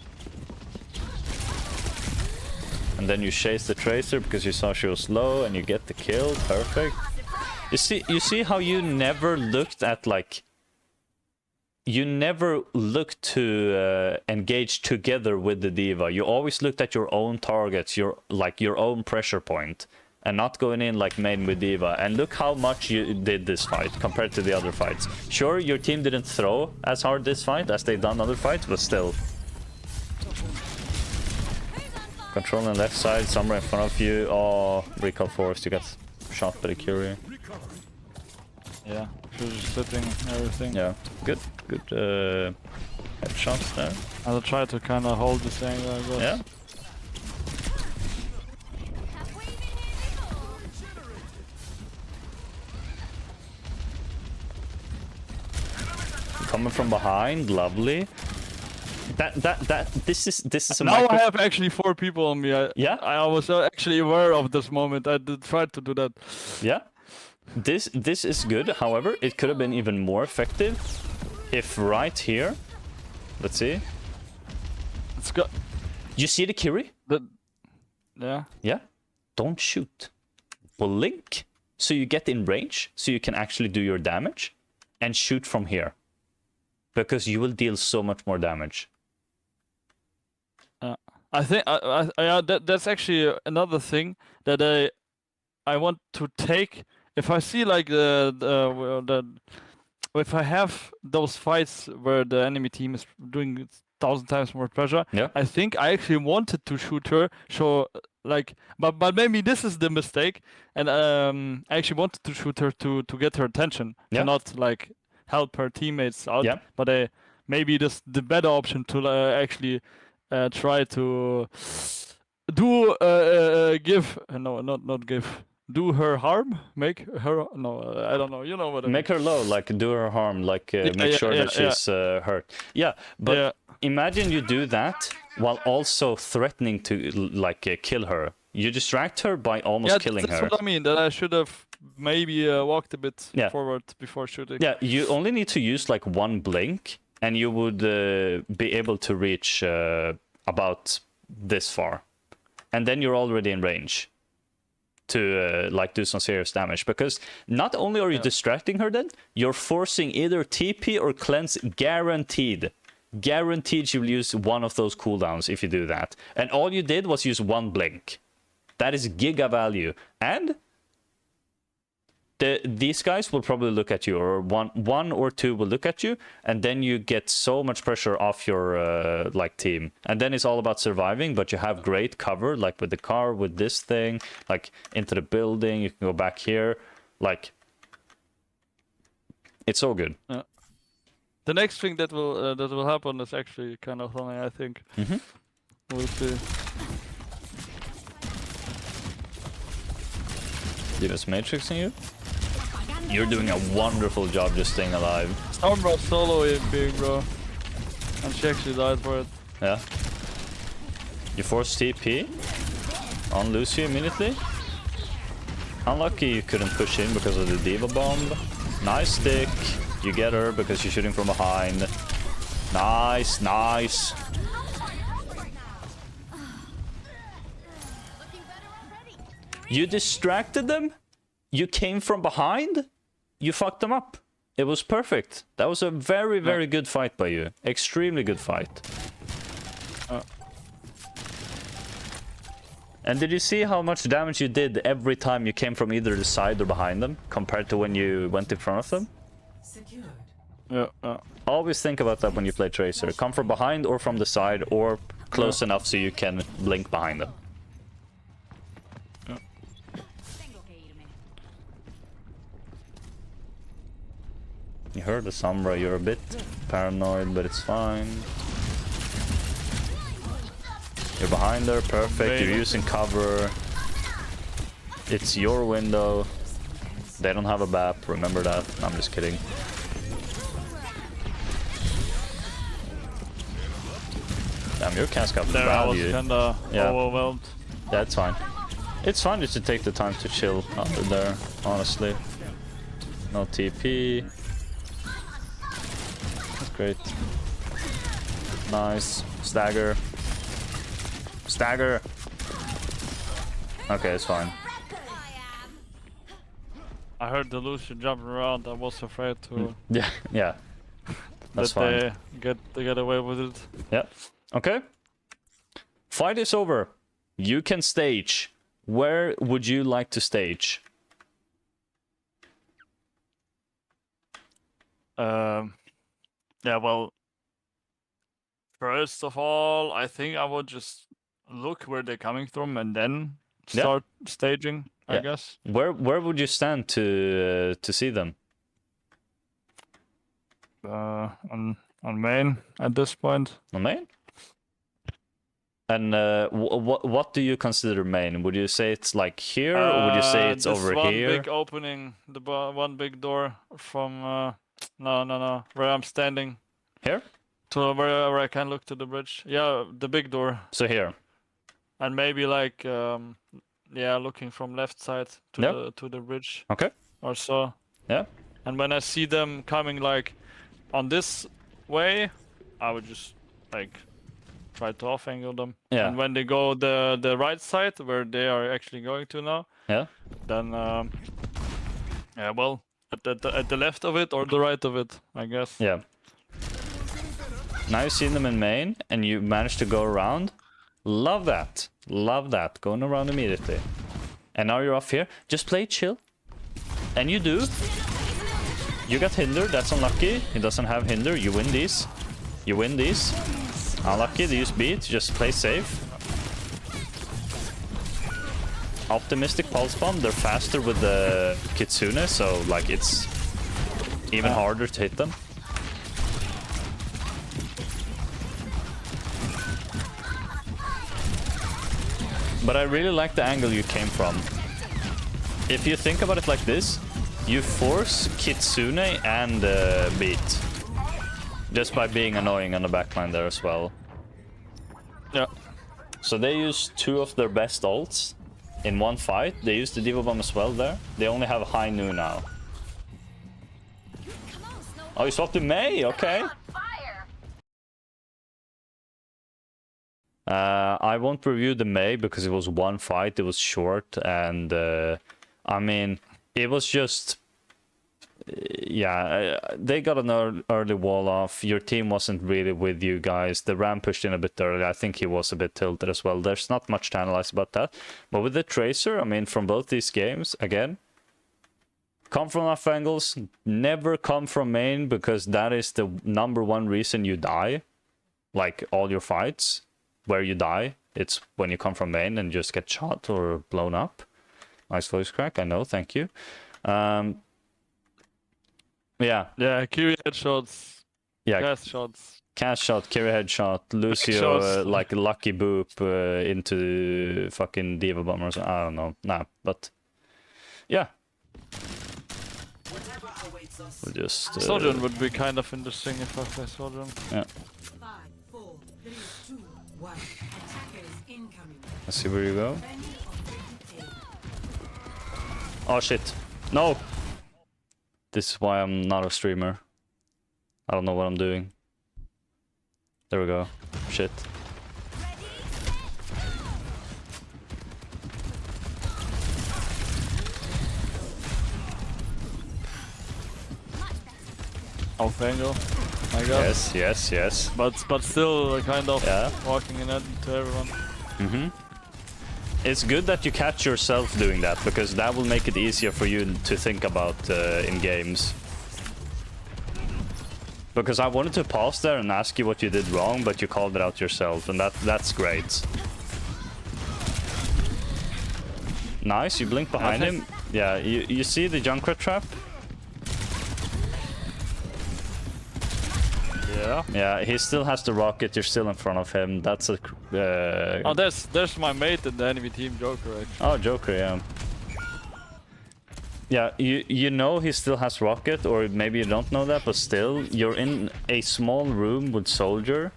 And then you chase the Tracer because you saw she was low and you get the kill. Perfect. You see how you never looked at like... You never looked to engage together with the diva. You always looked at your own targets, your own pressure point, and not going in like main with diva. And look how much you did this fight compared to the other fights. Sure, your team didn't throw as hard this fight as they've done other fights, but still. Controlling left side, somewhere in front of you. Oh, recall forced. You got shot by the Curie. Yeah, she was just sitting everything. Yeah, good headshots there. I'll try to kind of hold this angle, I guess. Yeah. Coming from behind, lovely. This is a now I have actually 4 people on me. I was actually aware of this moment. I did try to do that. Yeah. This is good. However, it could have been even more effective if right here. Let's see. Let's go. You see the Kiri? Yeah. Yeah. Don't shoot. Blink so you get in range, so you can actually do your damage, and shoot from here, because you will deal so much more damage. I think that's actually another thing that I want to take if I see like if I have those fights where the enemy team is doing 1,000 times more pressure, Yeah. I think I actually wanted to shoot her. So like, but maybe this is the mistake, and I actually wanted to shoot her to get her attention, Yeah. to not like help her teammates out. Yeah. But maybe this the better option to actually try to do give no not give. Do her harm? Make her no? I don't know. You know what I mean. Make her low, like do her harm, like make sure that she's hurt. Yeah, but Yeah. imagine you do that while also threatening to like kill her. You distract her by almost killing that's her. what I mean. That I should have maybe walked a bit Yeah. forward before shooting. Yeah, you only need to use like one blink, and you would be able to reach about this far, and then you're already in range to like do some serious damage, because not only are you distracting her, then you're forcing either TP or cleanse guaranteed. Guaranteed you will use one of those cooldowns if you do that. And all you did was use one blink. That is giga value. And these guys will probably look at you, or one or two will look at you, and then you get so much pressure off your like team. And then it's all about surviving, but you have great cover, like with the car, with this thing, like into the building. You can go back here, like it's so good. The next thing that will happen is actually kind of funny, I think. We'll see. He was matrixing you. You're doing a wonderful job just staying alive. Sombra solo imping, bro. And she actually died for it. Yeah. You force TP on Lucio immediately. Unlucky you couldn't push in because of the Diva Bomb. Nice stick. You get her because you're shooting from behind. Nice, nice. You distracted them. You came from behind. You fucked them up. It was perfect. That was a very, very good fight by you. Extremely good fight. And did you see how much damage you did every time you came from either the side or behind them, compared to when you went in front of them? Yeah. Always think about that when you play Tracer. Come from behind or from the side, or close enough so you can blink behind them. You heard the Sombra, you're a bit paranoid, but it's fine. You're behind her, perfect. You're using cover. It's your window. They don't have a BAP, remember that. I'm just kidding. Damn, your cast got There I was value. kinda overwhelmed. Yeah, it's fine. It's fine just to take the time to chill under there, honestly. No TP. That's great. Nice. Stagger. Stagger! Okay, it's fine. I heard the Lucian jumping around. I was afraid to Yeah. That's that fine. they get away with it. Yeah. Okay. Fight is over. You can stage. Where would you like to stage? Yeah, well, first of all, I think I would just look where they're coming from and then start staging, I guess. Where would you stand to see them? On main at this point. On main? And what do you consider main? Would you say it's like here, or would you say it's over one here? big opening, one big door from no, where I'm standing. Here? To where I can look to the bridge. Yeah, the big door. So here. And maybe like looking from left side to the bridge. Okay. Or so. Yeah. And when I see them coming like on this way, I would just like try to off angle them. Yeah. And when they go the right side where they are actually going to now, then well, at the left of it or the right of it, I guess. Yeah. Now you've seen them in main and you managed to go around. Love that. Love that. Going around immediately. And now you're off here. Just play chill. And you do. You got hindered, that's unlucky. He doesn't have hinder, you win these. You win these. Unlucky, they use beat, just play safe. Optimistic pulse bomb, they're faster with the Kitsune, so like it's even harder to hit them. But I really like the angle you came from. If you think about it like this, you force Kitsune and beat. Just by being annoying on the backline there as well. Yeah. So they use 2 of their best ults in one fight. They use the Diva Bomb as well there. They only have High Noon now. Oh, you swapped to Mei? Okay. I won't review the Mei because it was one fight. It was short and I mean, it was just... Yeah, they got an early wall off. Your team wasn't really with you guys. The Ram pushed in a bit early. I think he was a bit tilted as well. There's not much to analyze about that. But with the Tracer, I mean, from both these games, again, come from off angles, never come from main, because that is the #1 reason you die. Like, all your fights where you die, it's when you come from main and just get shot or blown up. Nice voice crack, I know, thank you. Yeah. Yeah, Kiri headshots. Yeah. Cast shots. Cast shot, carry headshot, Lucio, like lucky boop into fucking Diva Bombers. I don't know. Nah, but yeah. We'll just. Sojourn would be kind of interesting if I play Sojourn. Yeah. 5, 4, 3, 2, 1. Attackers incoming. Let's see where you go. Oh shit. No! This is why I'm not a streamer. I don't know what I'm doing. There we go. Shit. Off angle, I guess. Yes. But still kind of Yeah. walking in it to everyone. Mm-hmm. It's good that you catch yourself doing that, because that will make it easier for you to think about in games. Because I wanted to pause there and ask you what you did wrong, but you called it out yourself, and that's great. Nice, you blink behind him. Yeah, you see the Junkrat trap? Yeah. Yeah, he still has the rocket, you're still in front of him. That's a... Oh, there's my mate in the enemy team, Joker, actually. Oh, Joker, yeah. Yeah, you know he still has rocket, or maybe you don't know that, but still, you're in a small room with Soldier,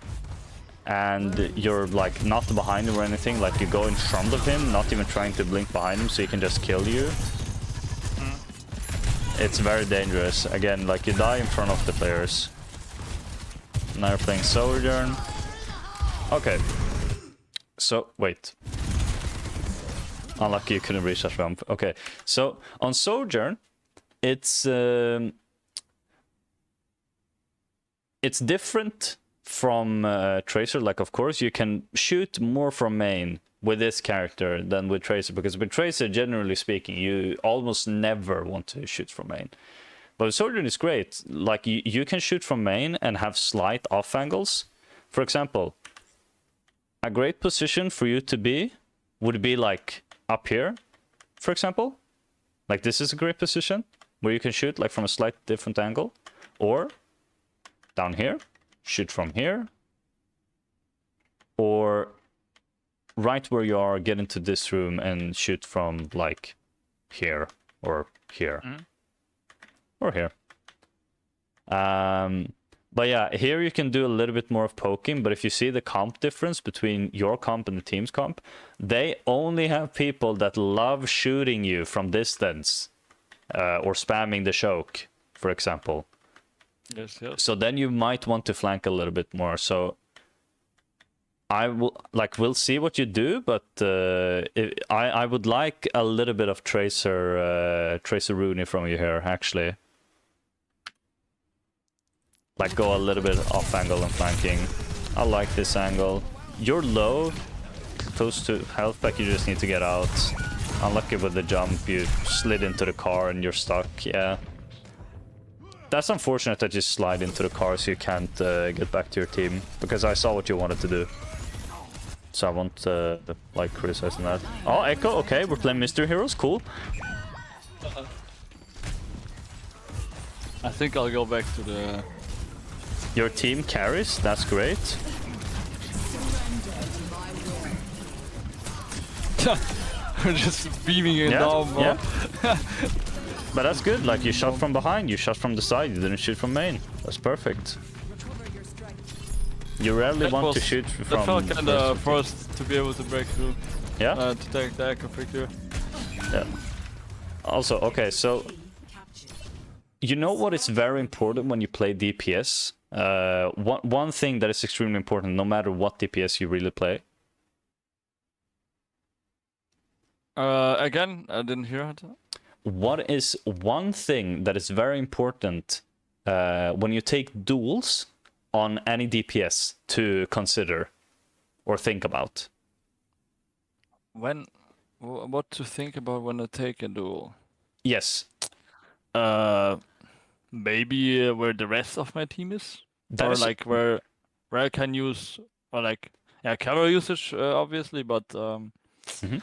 and you're like not behind him or anything, like you go in front of him, not even trying to blink behind him, so he can just kill you. It's very dangerous. Again, like you die in front of the players. Now you're playing Sojourn. Okay. So, wait. Unlucky you couldn't reach that ramp. Okay, so on Sojourn, it's different from Tracer. Like, of course, you can shoot more from main with this character than with Tracer, because with Tracer, generally speaking, you almost never want to shoot from main. But Sojourn is great. Like, you can shoot from main and have slight off angles. For example, a great position for you to be would be like up here, for example. Like, this is a great position where you can shoot like from a slight different angle. Or down here, shoot from here. Or right where you are, get into this room and shoot from like here or here. Or here. But yeah, here you can do a little bit more of poking, but if you see the comp difference between your comp and the team's comp, they only have people that love shooting you from distance, or spamming the choke, for example. Yes. So then you might want to flank a little bit more. So we'll see what you do, but I would like a little bit of Tracer Rooney from you here, actually. Like, go a little bit off angle and flanking. I like this angle. You're low, close to health pack, you just need to get out. Unlucky with the jump, you slid into the car and you're stuck, yeah. That's unfortunate that you slide into the car so you can't get back to your team, because I saw what you wanted to do. So I won't like criticizing that. Oh, Echo, okay, we're playing Mystery Heroes, cool. I think I'll go back to the... Your team carries, that's great. We're just beaming it down, bro. Yeah. But that's good, like you shot from behind, you shot from the side, you didn't shoot from main. That's perfect. You rarely want to shoot from... That felt kinda forced to be able to break through. Yeah? To take the echo picture. Yeah. Also, okay, so... You know what is very important when you play DPS? One thing that is extremely important, no matter what DPS you really play. Again, I didn't hear it. What is one thing that is very important when you take duels on any DPS to consider or think about? What to think about when I take a duel? Yes. Maybe where the rest of my team is, That or is- like where I can use, or like cover usage, obviously, but Mhm.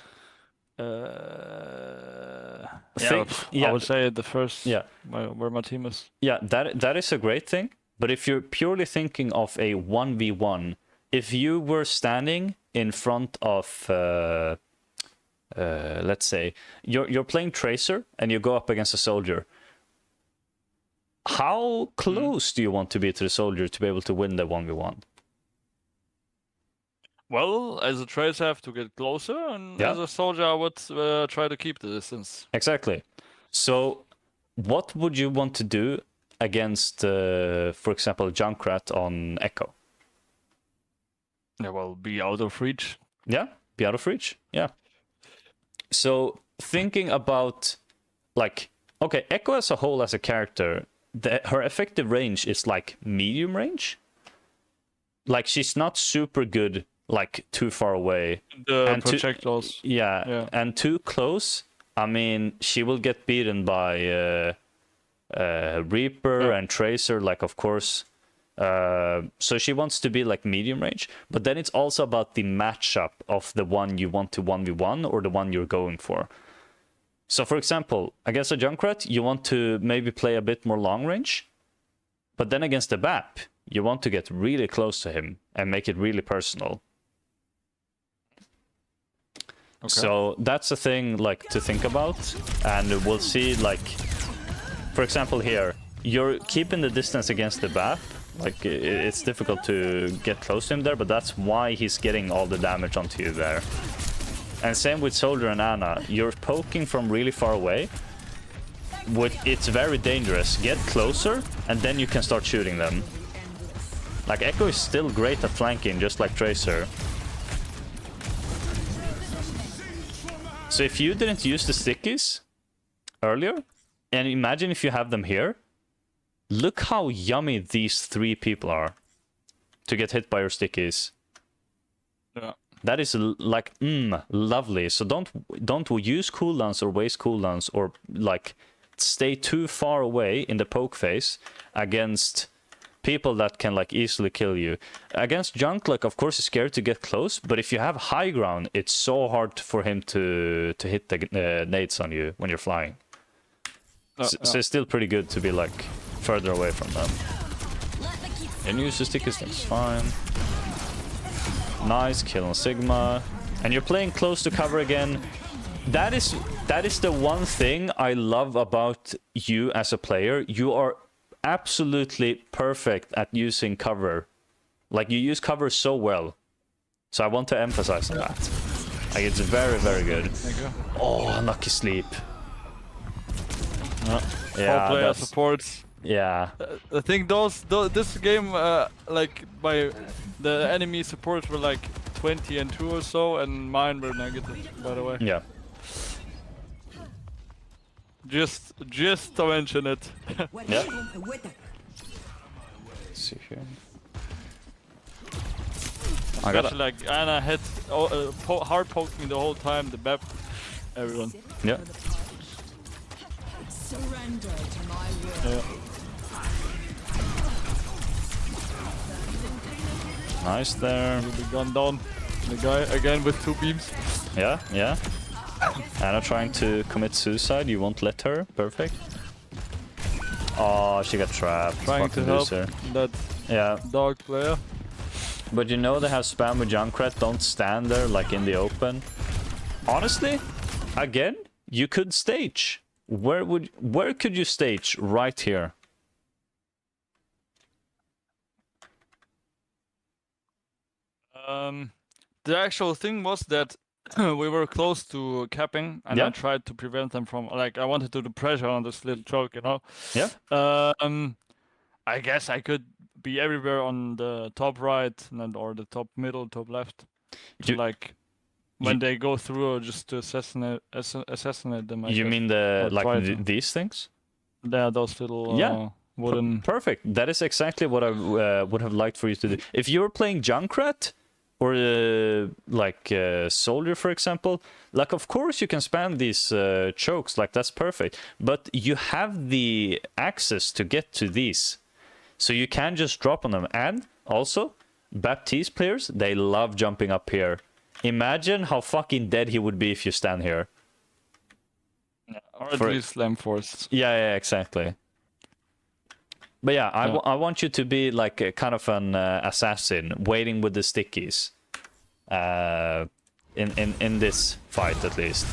I would say the first, Yeah. where my team is. Yeah, that is a great thing. But if you're purely thinking of a 1v1, if you were standing in front of, let's say, you're playing Tracer and you go up against a soldier, how close do you want to be to the soldier to be able to win the 1v1? Well, as a tracer, I have to get closer, and Yeah. as a soldier, I would try to keep the distance. Exactly. So what would you want to do against, for example, Junkrat on Echo? Yeah, well, be out of reach. Yeah, be out of reach. Yeah. So thinking about, like, okay, Echo as a whole as a character, her effective range is like medium range. Like she's not super good, like too far away. The And projectiles. Yeah, and too close. I mean, she will get beaten by Reaper and Tracer, like, of course. So she wants to be like medium range, but then it's also about the matchup of the one you want to 1v1 or the one you're going for. So for example, against a Junkrat, you want to maybe play a bit more long range, but then against the BAP, you want to get really close to him and make it really personal. Okay. So that's a thing like to think about, and we'll see, like, for example here, you're keeping the distance against the BAP. Like, it's difficult to get close to him there, but that's why he's getting all the damage onto you there. And same with Soldier and Ana. You're poking from really far away. It's very dangerous. Get closer, and then you can start shooting them. Like, Echo is still great at flanking, just like Tracer. So if you didn't use the stickies earlier, and imagine if you have them here, look how yummy these three people are to get hit by your stickies. Yeah. That is like, lovely. So don't use cooldowns or waste cooldowns or like stay too far away in the poke phase against people that can like easily kill you. Against Junk, like, of course, it's scary to get close, but if you have high ground, it's so hard for him to hit the nades on you when you're flying. So it's still pretty good to be like further away from them. And use the stickies, that's fine. Nice kill on Sigma, and you're playing close to cover again. That is the one thing I love about you as a player. You are absolutely perfect at using cover. Like, you use cover so well. So I want to emphasize on that. Like, it's very, very good. Thank you. Oh, unlucky sleep. Four Yeah, player that's- supports. yeah. I think this game, like the enemy supports were like 20 and 2 or so, and mine were negative, by the way. Yeah. Just to mention it. Yeah. Let's see here. I Especially like Ana hit hard poking the whole time, the BAP everyone. Yeah. Surrender to my will. Yeah. Nice there. Will be gone down. The guy again with 2 beams. Yeah, yeah. Anna trying to commit suicide. You won't let her. Perfect. Oh, she got trapped. Trying to Fucking help loser. that Yeah. dog player. But you know they have spam with Junkrat. Don't stand there like in the open. Honestly, again, you could stage. Where could you stage? Right here. The actual thing was that we were close to capping, and I Yeah. tried to prevent them from, like, I wanted to do the pressure on this little choke, you know? Yeah. I guess I could be everywhere on the top right and then, or the top middle, top left. To, like, when they go through, or just to assassinate them. I You guess. mean the Or like try to. these things? Yeah, those little Yeah. wooden. Perfect. That is exactly what I would have liked for you to do. If you were playing Junkrat or Soldier, for example, like of course you can spam these chokes. Like that's perfect. But you have the access to get to these, so you can just drop on them. And also, Baptiste players, they love jumping up here. Imagine how fucking dead he would be if you stand here. Yeah, or at least slam force. Yeah, exactly. But yeah, I want you to be like a kind of an assassin, waiting with the stickies. In this fight at least,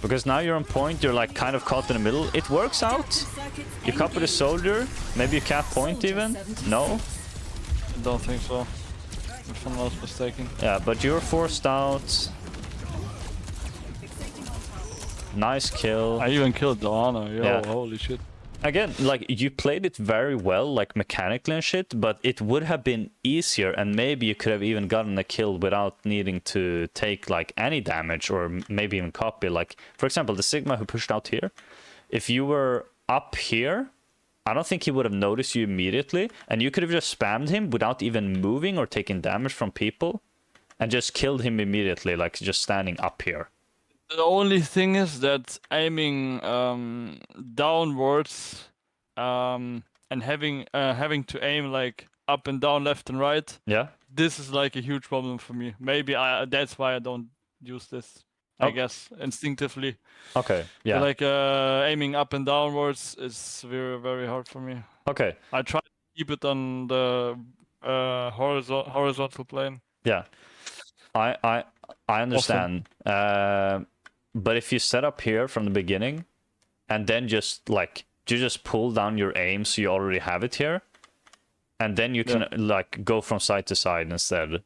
because now you're on point. You're like kind of caught in the middle. It works out. You copy the soldier. Maybe you cap point even. No. Don't think so. If I'm not mistaken. Yeah, but you're forced out. Nice kill. I even killed the honor. Yo, Yeah. holy shit. Again, like you played it very well, like mechanically and shit, but it would have been easier, and maybe you could have even gotten a kill without needing to take like any damage, or maybe even copy. Like, for example, the Sigma who pushed out here, if you were up here, I don't think he would have noticed you immediately, and you could have just spammed him without even moving or taking damage from people, and just killed him immediately, like just standing up here. The only thing is that aiming downwards and having to aim like up and down, left and right. Yeah. This is like a huge problem for me. Maybe that's why I don't use this. I guess instinctively. Okay. Yeah. Like aiming up and downwards is very, very hard for me. Okay. I try to keep it on the horizontal plane. Yeah. I understand. But if you set up here from the beginning, and then just like you just pull down your aim so you already have it here, and then you can like go from side to side instead.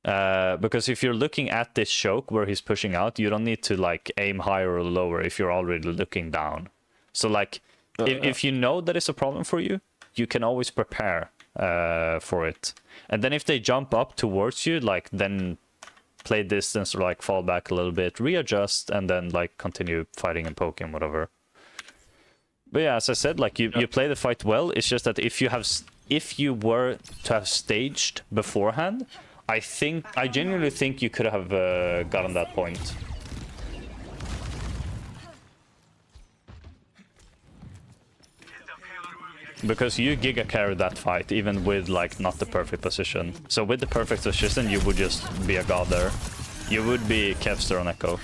Because if you're looking at this choke where he's pushing out, you don't need to like aim higher or lower if you're already looking down. So like if you know that it's a problem for you, you can always prepare for it. And then if they jump up towards you, like then play distance or like fall back a little bit, readjust, and then like continue fighting and poking, whatever. But yeah, as I said, like you play the fight well. It's just that if you were to have staged beforehand, I genuinely think you could have gotten that point. Because you giga carried that fight, even with like not the perfect position. So with the perfect position, you would just be a god there. You would be Kevster on Echo.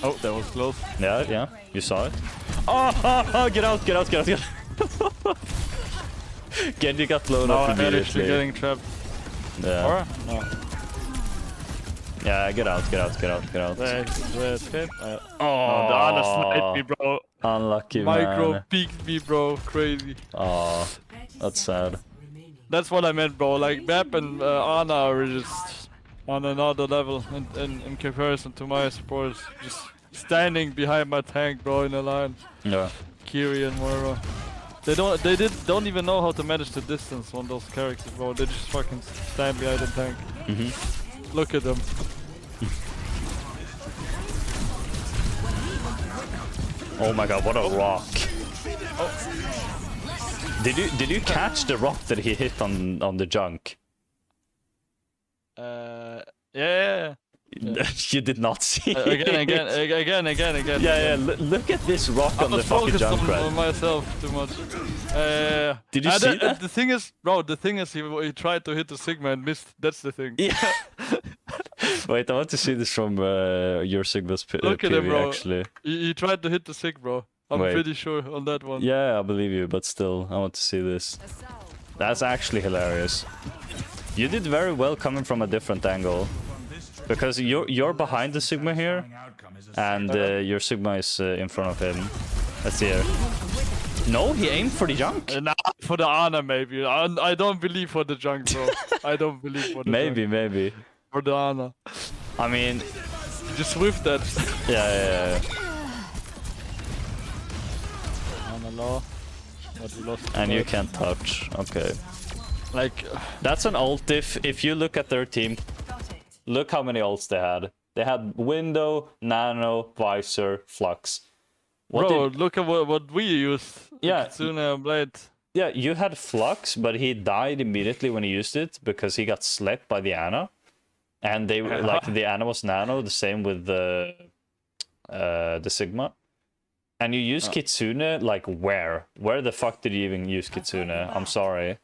Oh, that was close. Yeah, you saw it. Oh, get out. Genji got blown up immediately. Getting trapped. Yeah. Or? No. Yeah, get out. Escape. Oh, the Ana sniped me, bro. Unlucky, Micro man. peeked me, bro. Crazy. Oh, that's sad. That's what I meant, bro. Like, Bap and Ana are just on another level in comparison to my supporters. Just standing behind my tank, bro, in a line. Yeah. Kiri and Moira. They don't even know how to manage the distance on those characters, bro. They just fucking stand behind the tank. Look at them. Oh my god, what a rock. Oh. Did you catch the rock that he hit on the junk? Yeah. You did not see. Again. Yeah, yeah. Look at this rock I on the was fucking focused on Junkrat. myself too much. Did you see that? The thing is, bro, he tried to hit the Sigma and missed. That's the thing. Yeah. Wait, I want to see this from your Sigma's Look at him, PV, bro. actually. He tried to hit the Sig, bro. I'm Wait. pretty sure on that one. Yeah, I believe you, but still, I want to see this. That's actually hilarious. You did very well coming from a different angle. Because you're behind the Sigma here, and your Sigma is in front of him. Let's see here. No, he aimed for the junk. Nah, for the Ana maybe. I don't believe for the junk, bro. I don't believe for the Maybe, junk. maybe. For the Ana. I mean, Just whiff that. yeah. Ana law. But we lost. And you can't touch. Okay. Like, That's an ult if you look at their team. Look how many ults they had. They had Window, Nano, Visor, Flux. What bro, did- look at what we used. Yeah. Kitsune Blade. Yeah, you had Flux, but he died immediately when he used it because he got slept by the Ana. And they were like the Ana was Nano, the same with the Sigma. And you use Kitsune like where? Where the fuck did you even use Kitsune? I'm sorry.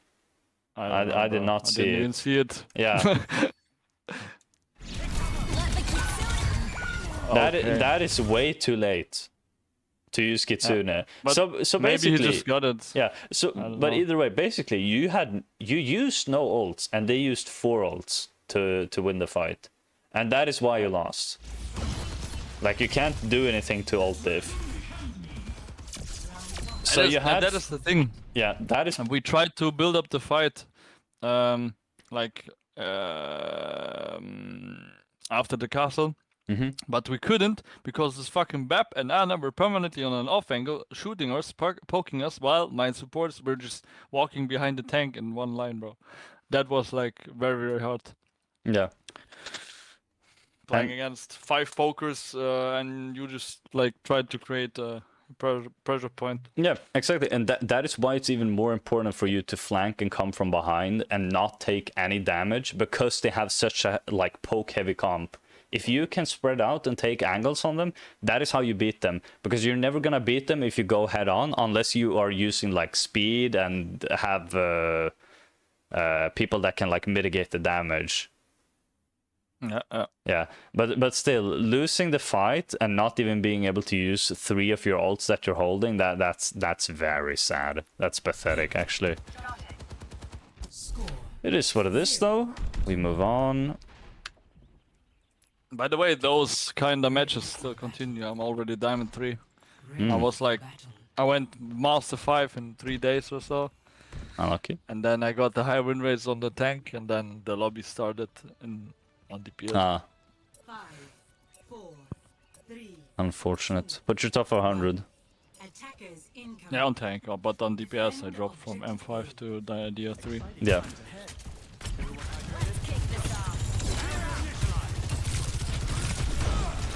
I did not see didn't it. even see it. Yeah. Okay. That is way too late to use Kitsune. But so maybe basically, he just got it. yeah. So don't but know. either way, basically you used no ults and they used 4 ults to win the fight, and that is why you lost. Like you can't do anything to ult diff. So you had that is the thing. yeah, that is And we tried to build up the fight, after the castle. But we couldn't because this fucking Bap and Ana were permanently on an off angle, shooting us, poking us, while my supports were just walking behind the tank in one line, bro. That was like very, very hard. yeah. Playing against 5 pokers and you just like tried to create a pressure point. Yeah, exactly. And that is why it's even more important for you to flank and come from behind and not take any damage because they have such a like poke heavy comp. If you can spread out and take angles on them, that is how you beat them. Because you're never gonna beat them if you go head on unless you are using like speed and have people that can like mitigate the damage. Yeah, but still losing the fight and not even being able to use 3 of your ults that you're holding, that's very sad. That's pathetic actually. It is what it is though. We move on. By the way, those kind of matches still continue. I'm already Diamond 3. I was like, I went Master 5 in 3 days or so. Unlucky. And then I got the high win rates on the tank, and then the lobby started on DPS. 5, 4, 3. Unfortunate. But you're top 100. Attackers incoming. Yeah, on tank, but on DPS I dropped from M5 to DR3. Yeah.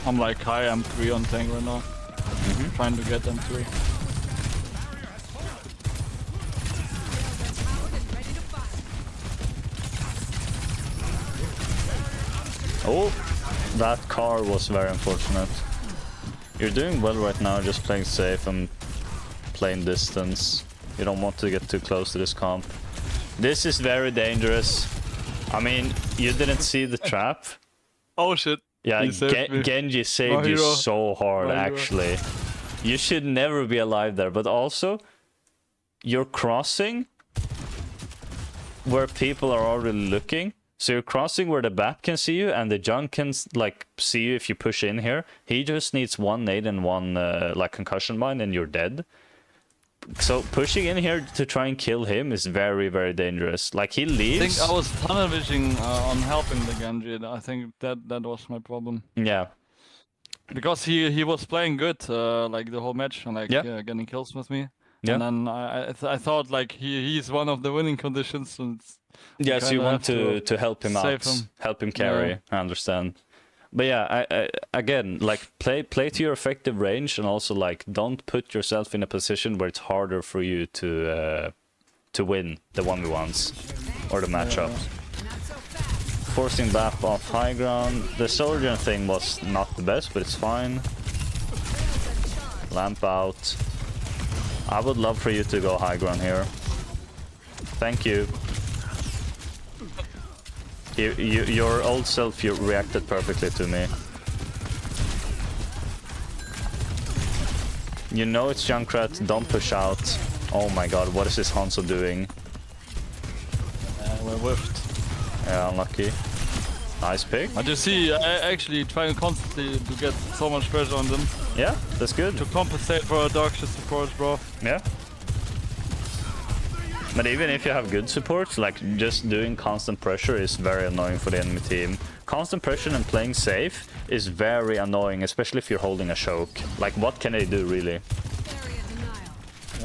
I'm like high M3 on tank right now. Trying to get M3. Oh, that car was very unfortunate. You're doing well right now, just playing safe and playing distance. You don't want to get too close to this comp. This is very dangerous. I mean, you didn't see the trap. Oh shit. Yeah, He saved me. Genji saved My you hero. so hard, My hero. actually. You should never be alive there, but also, you're crossing where people are already looking. So you're crossing where the bat can see you, and the junk can like see you if you push in here. He just needs 1 nade and 1 like concussion mine, and you're dead. So pushing in here to try and kill him is very, very dangerous. Like he I leaves. think I was tunnel vision on helping the Genji. I think that was my problem. Yeah. Because he was playing good like the whole match and like Yeah. getting kills with me. Yeah. And then I thought like he's one of the winning conditions. And Yeah, so you kinda want have to help him save out, him. help him carry. Yeah. I understand. But yeah, I again, like play to your effective range, and also like don't put yourself in a position where it's harder for you to win the 1v1s or the matchups. forcing BAP off high ground. The Sojourn thing was not the best, but it's fine. Lamp out. I would love for you to go high ground here. Thank you. Your old self, you reacted perfectly to me. You know it's Junkrat, don't push out. Oh my god, what is this Hanzo doing? We're whiffed. Yeah, unlucky. Nice pick. I just see, I actually trying constantly to get so much pressure on them. Yeah, that's good. To compensate for a dog shit support, bro. Yeah. But even if you have good support, like just doing constant pressure is very annoying for the enemy team. Constant pressure and playing safe is very annoying, especially if you're holding a choke. Like, what can they do really?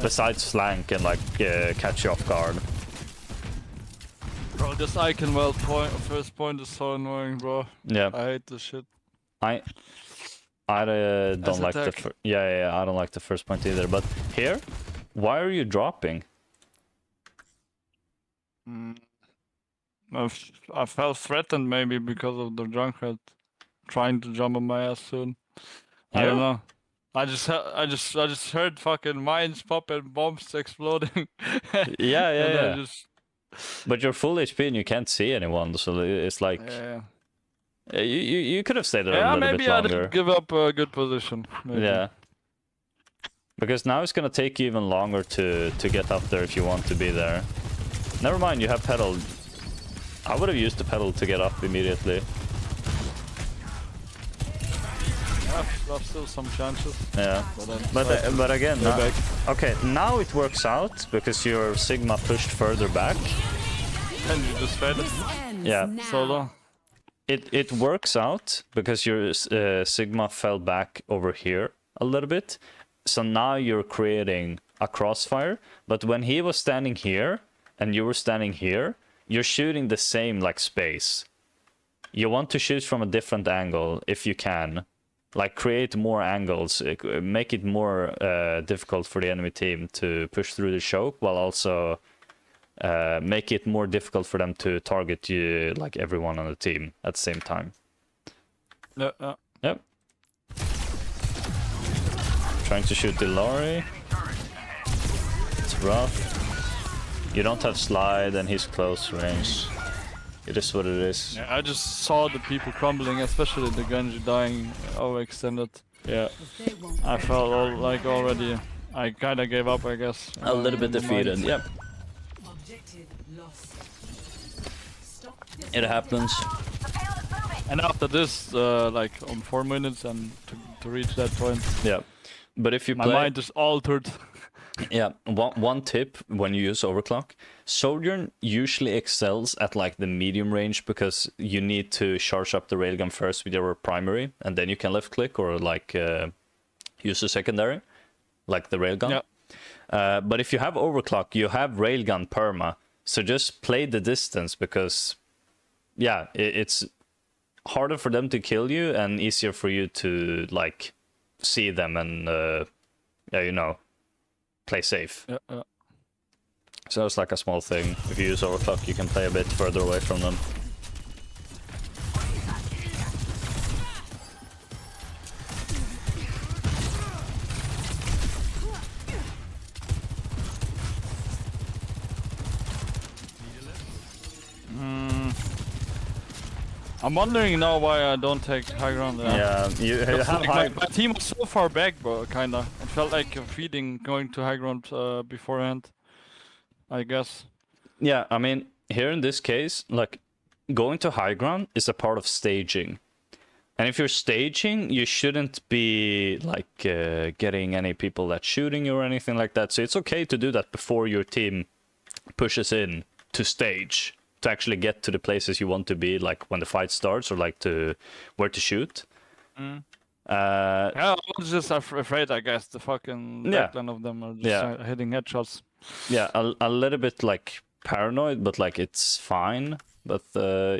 Besides flank and like catch you off guard. Bro, this icon well point, first point is so annoying, bro. Yeah. I hate this shit. I don't like the I don't like the first point either. But here, why are you dropping? I felt threatened maybe because of the Junkrat trying to jump on my ass soon. I don't know. I just heard fucking mines pop and bombs exploding. Yeah. But you're full HP and you can't see anyone, so it's like you could have stayed a little bit maybe longer. I did give up a good position. Maybe. Yeah. Because now it's gonna take you even longer to get up there if you want to be there. Never mind, you have pedal. I would have used the pedal to get up immediately. Yeah, there's still some chances. Yeah, but again, okay, now it works out because your Sigma pushed further back. And you just fed it. Yeah, Solo. It works out because your Sigma fell back over here a little bit. So now you're creating a crossfire. But when he was standing here and you were standing here, you're shooting the same like space. You want to shoot from a different angle if you can. Like create more angles, make it more difficult for the enemy team to push through the choke, while also make it more difficult for them to target you, like everyone on the team at the same time. Yep. Trying to shoot the Lori. It's rough. You don't have slide and he's close range. It is what it is. Yeah, I just saw the people crumbling, especially the Genji dying overextended. Yeah, I felt already. I kind of gave up, I guess. A little bit defeated. Yep. It happens. And after this, like on 4 minutes and to reach that point. Yeah, but if you play, my mind is altered. Yeah, one tip when you use overclock, Sojourn usually excels at like the medium range because you need to charge up the railgun first with your primary, and then you can left click or like use a secondary, like the railgun. Yeah. But if you have overclock, you have railgun perma, so just play the distance because, yeah, it's harder for them to kill you and easier for you to like see them and yeah, you know, play safe. Yeah. So it's like a small thing. If you use overclock, you can play a bit further away from them. I'm wondering now why I don't take high ground there. Yeah, you have like my team was so far back, bro, kinda. It felt like a feeding going to high ground beforehand, I guess. Yeah, I mean, here in this case, like, going to high ground is a part of staging. And if you're staging, you shouldn't be, like, getting any people that's shooting you or anything like that. So it's okay to do that before your team pushes in to stage, to actually get to the places you want to be, like when the fight starts, or like to where to shoot. Yeah, I was just afraid, I guess. The fucking backline of them are just hitting headshots. Yeah, a little bit like paranoid, but like it's fine. But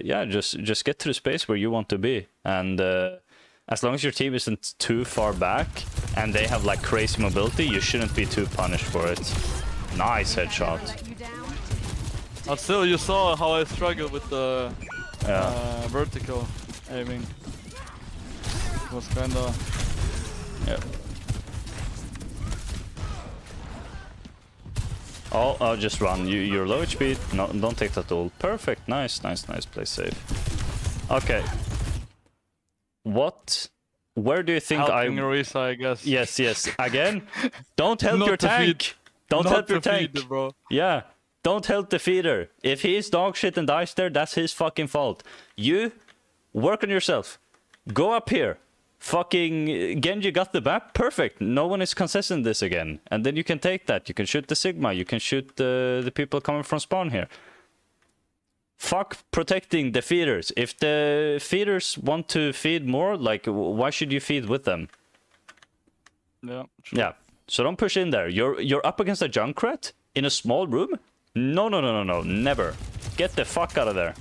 yeah, just get to the space where you want to be, and as long as your team isn't too far back and they have like crazy mobility, you shouldn't be too punished for it. Nice headshot. But still, you saw how I struggled with the vertical aiming. It was kinda... Yeah. Oh, just run. You're low HP. No, don't take that ult. Perfect. Nice. Play safe. Okay. What? Where do you think Helping Orisa, I guess. Yes. Again, don't help your to feed. tank. Don't help your tank. Feed, bro. Yeah. Don't help the feeder. If he's dog shit and dies there, that's his fucking fault. You work on yourself. Go up here. Fucking Genji got the map. Perfect. No one is contesting this again. And then you can take that. You can shoot the Sigma. You can shoot the people coming from spawn here. Fuck protecting the feeders. If the feeders want to feed more, like, why should you feed with them? Yeah. True. Yeah. So don't push in there. You're up against a Junkrat in a small room? No. Never. Get the fuck out of there.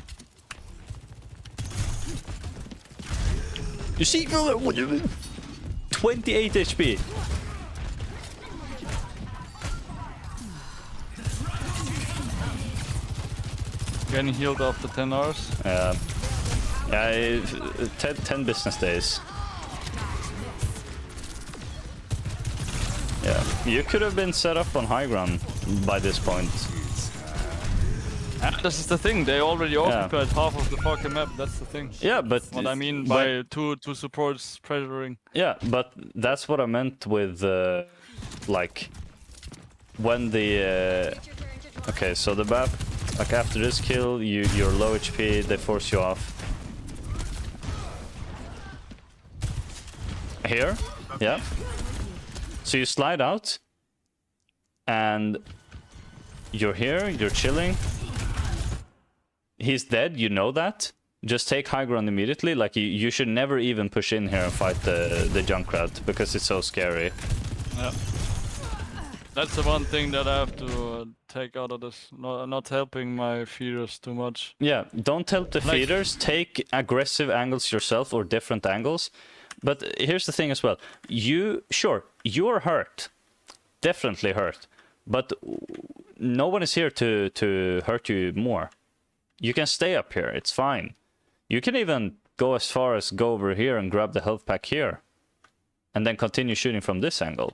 You see, 28 HP. Getting healed after 10 hours. Yeah, 10 business days. Yeah, you could have been set up on high ground by this point. This is the thing, they already occupied half of the fucking map, that's the thing. Yeah, but... What I mean by two supports pressuring. Yeah, but that's what I meant with, like, when the... Okay, so the map, like after this kill, you're low HP, they force you off. Here, yeah. So you slide out, and you're here, you're chilling. He's dead, you know that. Just take high ground immediately. Like, you should never even push in here and fight the Junkrat, because it's so scary. Yeah. That's the one thing that I have to take out of this. Not helping my feeders too much. Yeah, don't help the feeders. Take aggressive angles yourself, or different angles. But here's the thing as well. You're hurt. Definitely hurt. But no one is here to hurt you more. You can stay up here, it's fine. You can even go as far as go over here and grab the health pack here. And then continue shooting from this angle.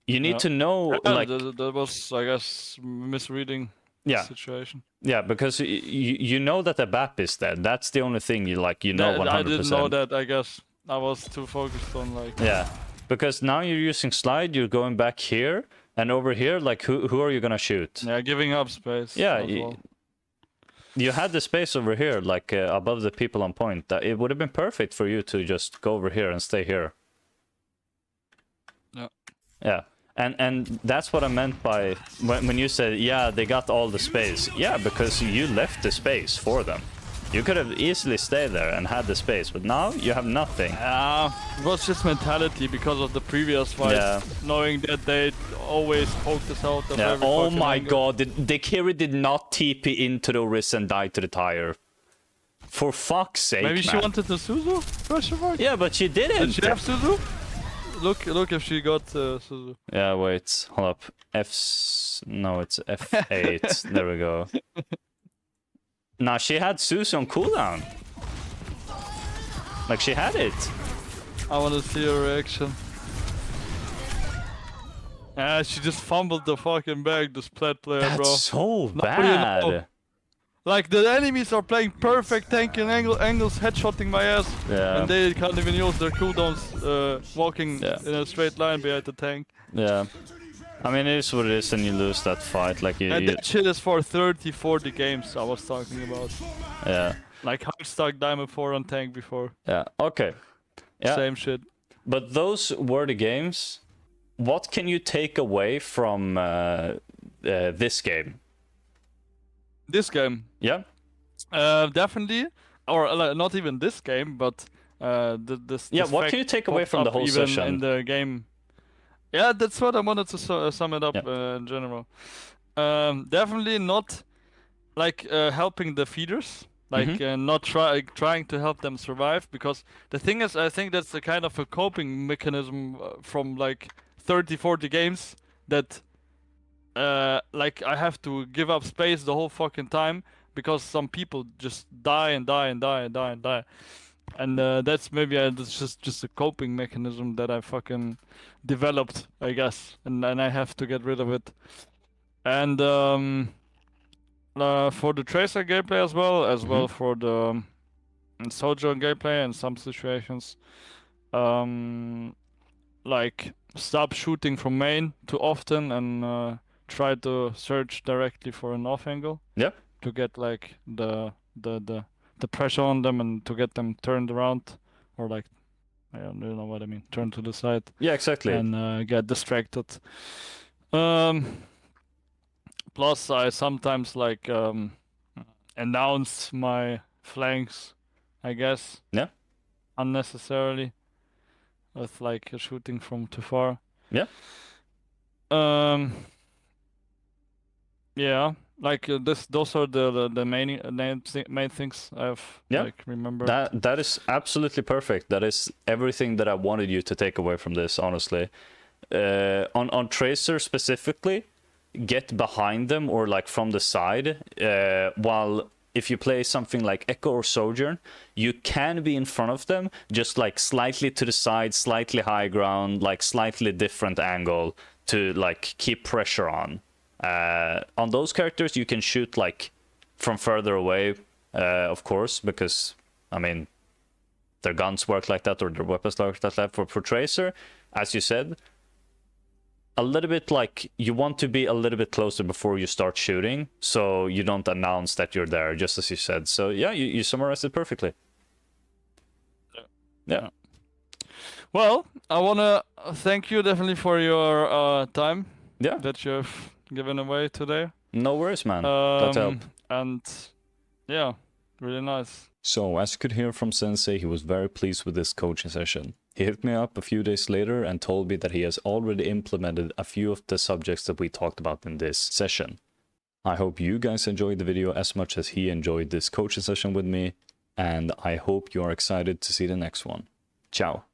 You need to know, like... That was, I guess, misreading the situation. Yeah, because you know that the BAP is dead. That's the only thing you know 100%. I didn't know that, I guess. I was too focused on, like... Yeah, because now you're using slide, you're going back here, and over here, like, who are you gonna shoot? Yeah, giving up space. Yeah, you had the space over here, like, above the people on point. It would have been perfect for you to just go over here and stay here. Yeah. Yeah. And that's what I meant by when you said, yeah, they got all the space. Yeah, because you left the space for them. You could have easily stayed there and had the space, but now you have nothing. It was just mentality because of the previous fights, knowing that they always poked us out of every Oh my angle. god, the Kiri did not TP into the Orisa and die to the tire. For fuck's sake, Maybe she wanted the Suzu? Question mark? Yeah, but she didn't. Did she have Suzu? Look if she got Suzu. Yeah, wait, hold up. No, it's F8. There we go. Nah, she had Suzu on cooldown. Like, she had it. I want to see her reaction. She just fumbled the fucking bag, the splat player, That's bro. so Nobody know. bad. Like, the enemies are playing perfect tanking angles, headshotting my ass. Yeah. And they can't even use their cooldowns walking in a straight line behind the tank. Yeah. I mean, it is what it is, and you lose that fight. Like, And that shit is for 30, 40 games I was talking about. Yeah. Like, hard stuck Diamond 4 on tank before. Yeah, okay. Yeah. Same shit. But those were the games. What can you take away from this game? This game? Yeah? Definitely. Or not even this game, but this Yeah, what fact can you take away popped from the up whole even session? in the game. Yeah, that's what I wanted to sum it up in general. Definitely not like helping the feeders, like not trying to help them survive, because the thing is, I think that's a kind of a coping mechanism from like 30, 40 games that like I have to give up space the whole fucking time, because some people just die and die and die and die and die. And that's maybe that's just a coping mechanism that I fucking developed, I guess, and I have to get rid of it. And for the Tracer gameplay as well for the Sojourn gameplay in some situations, like stop shooting from main too often and try to search directly for an off angle. Yep. To get like the pressure on them and to get them turned around, or like, I don't know what I mean, turn to the side. Yeah, exactly. And get distracted. Plus, I sometimes like announce my flanks, I guess. Yeah. Unnecessarily, with like shooting from too far. Yeah. Yeah. Like those are the main things I've like remembered. That is absolutely perfect. That is everything that I wanted you to take away from this, honestly. On Tracer specifically, get behind them or like from the side. While if you play something like Echo or Sojourn, you can be in front of them, just like slightly to the side, slightly high ground, like slightly different angle to like keep pressure on. On those characters, you can shoot like from further away, of course, because I mean, their guns work like that or their weapons work like that. For Tracer, as you said, a little bit like you want to be a little bit closer before you start shooting, so you don't announce that you're there, just as you said. So yeah, you summarized it perfectly. Yeah. Well, I wanna thank you definitely for your time. Yeah. That you've given away today. No worries, man. That helped. And yeah, really nice. So, as you could hear from Sensei, he was very pleased with this coaching session. He hit me up a few days later and told me that he has already implemented a few of the subjects that we talked about in this session. I hope you guys enjoyed the video as much as he enjoyed this coaching session with me, and I hope you are excited to see the next one. Ciao.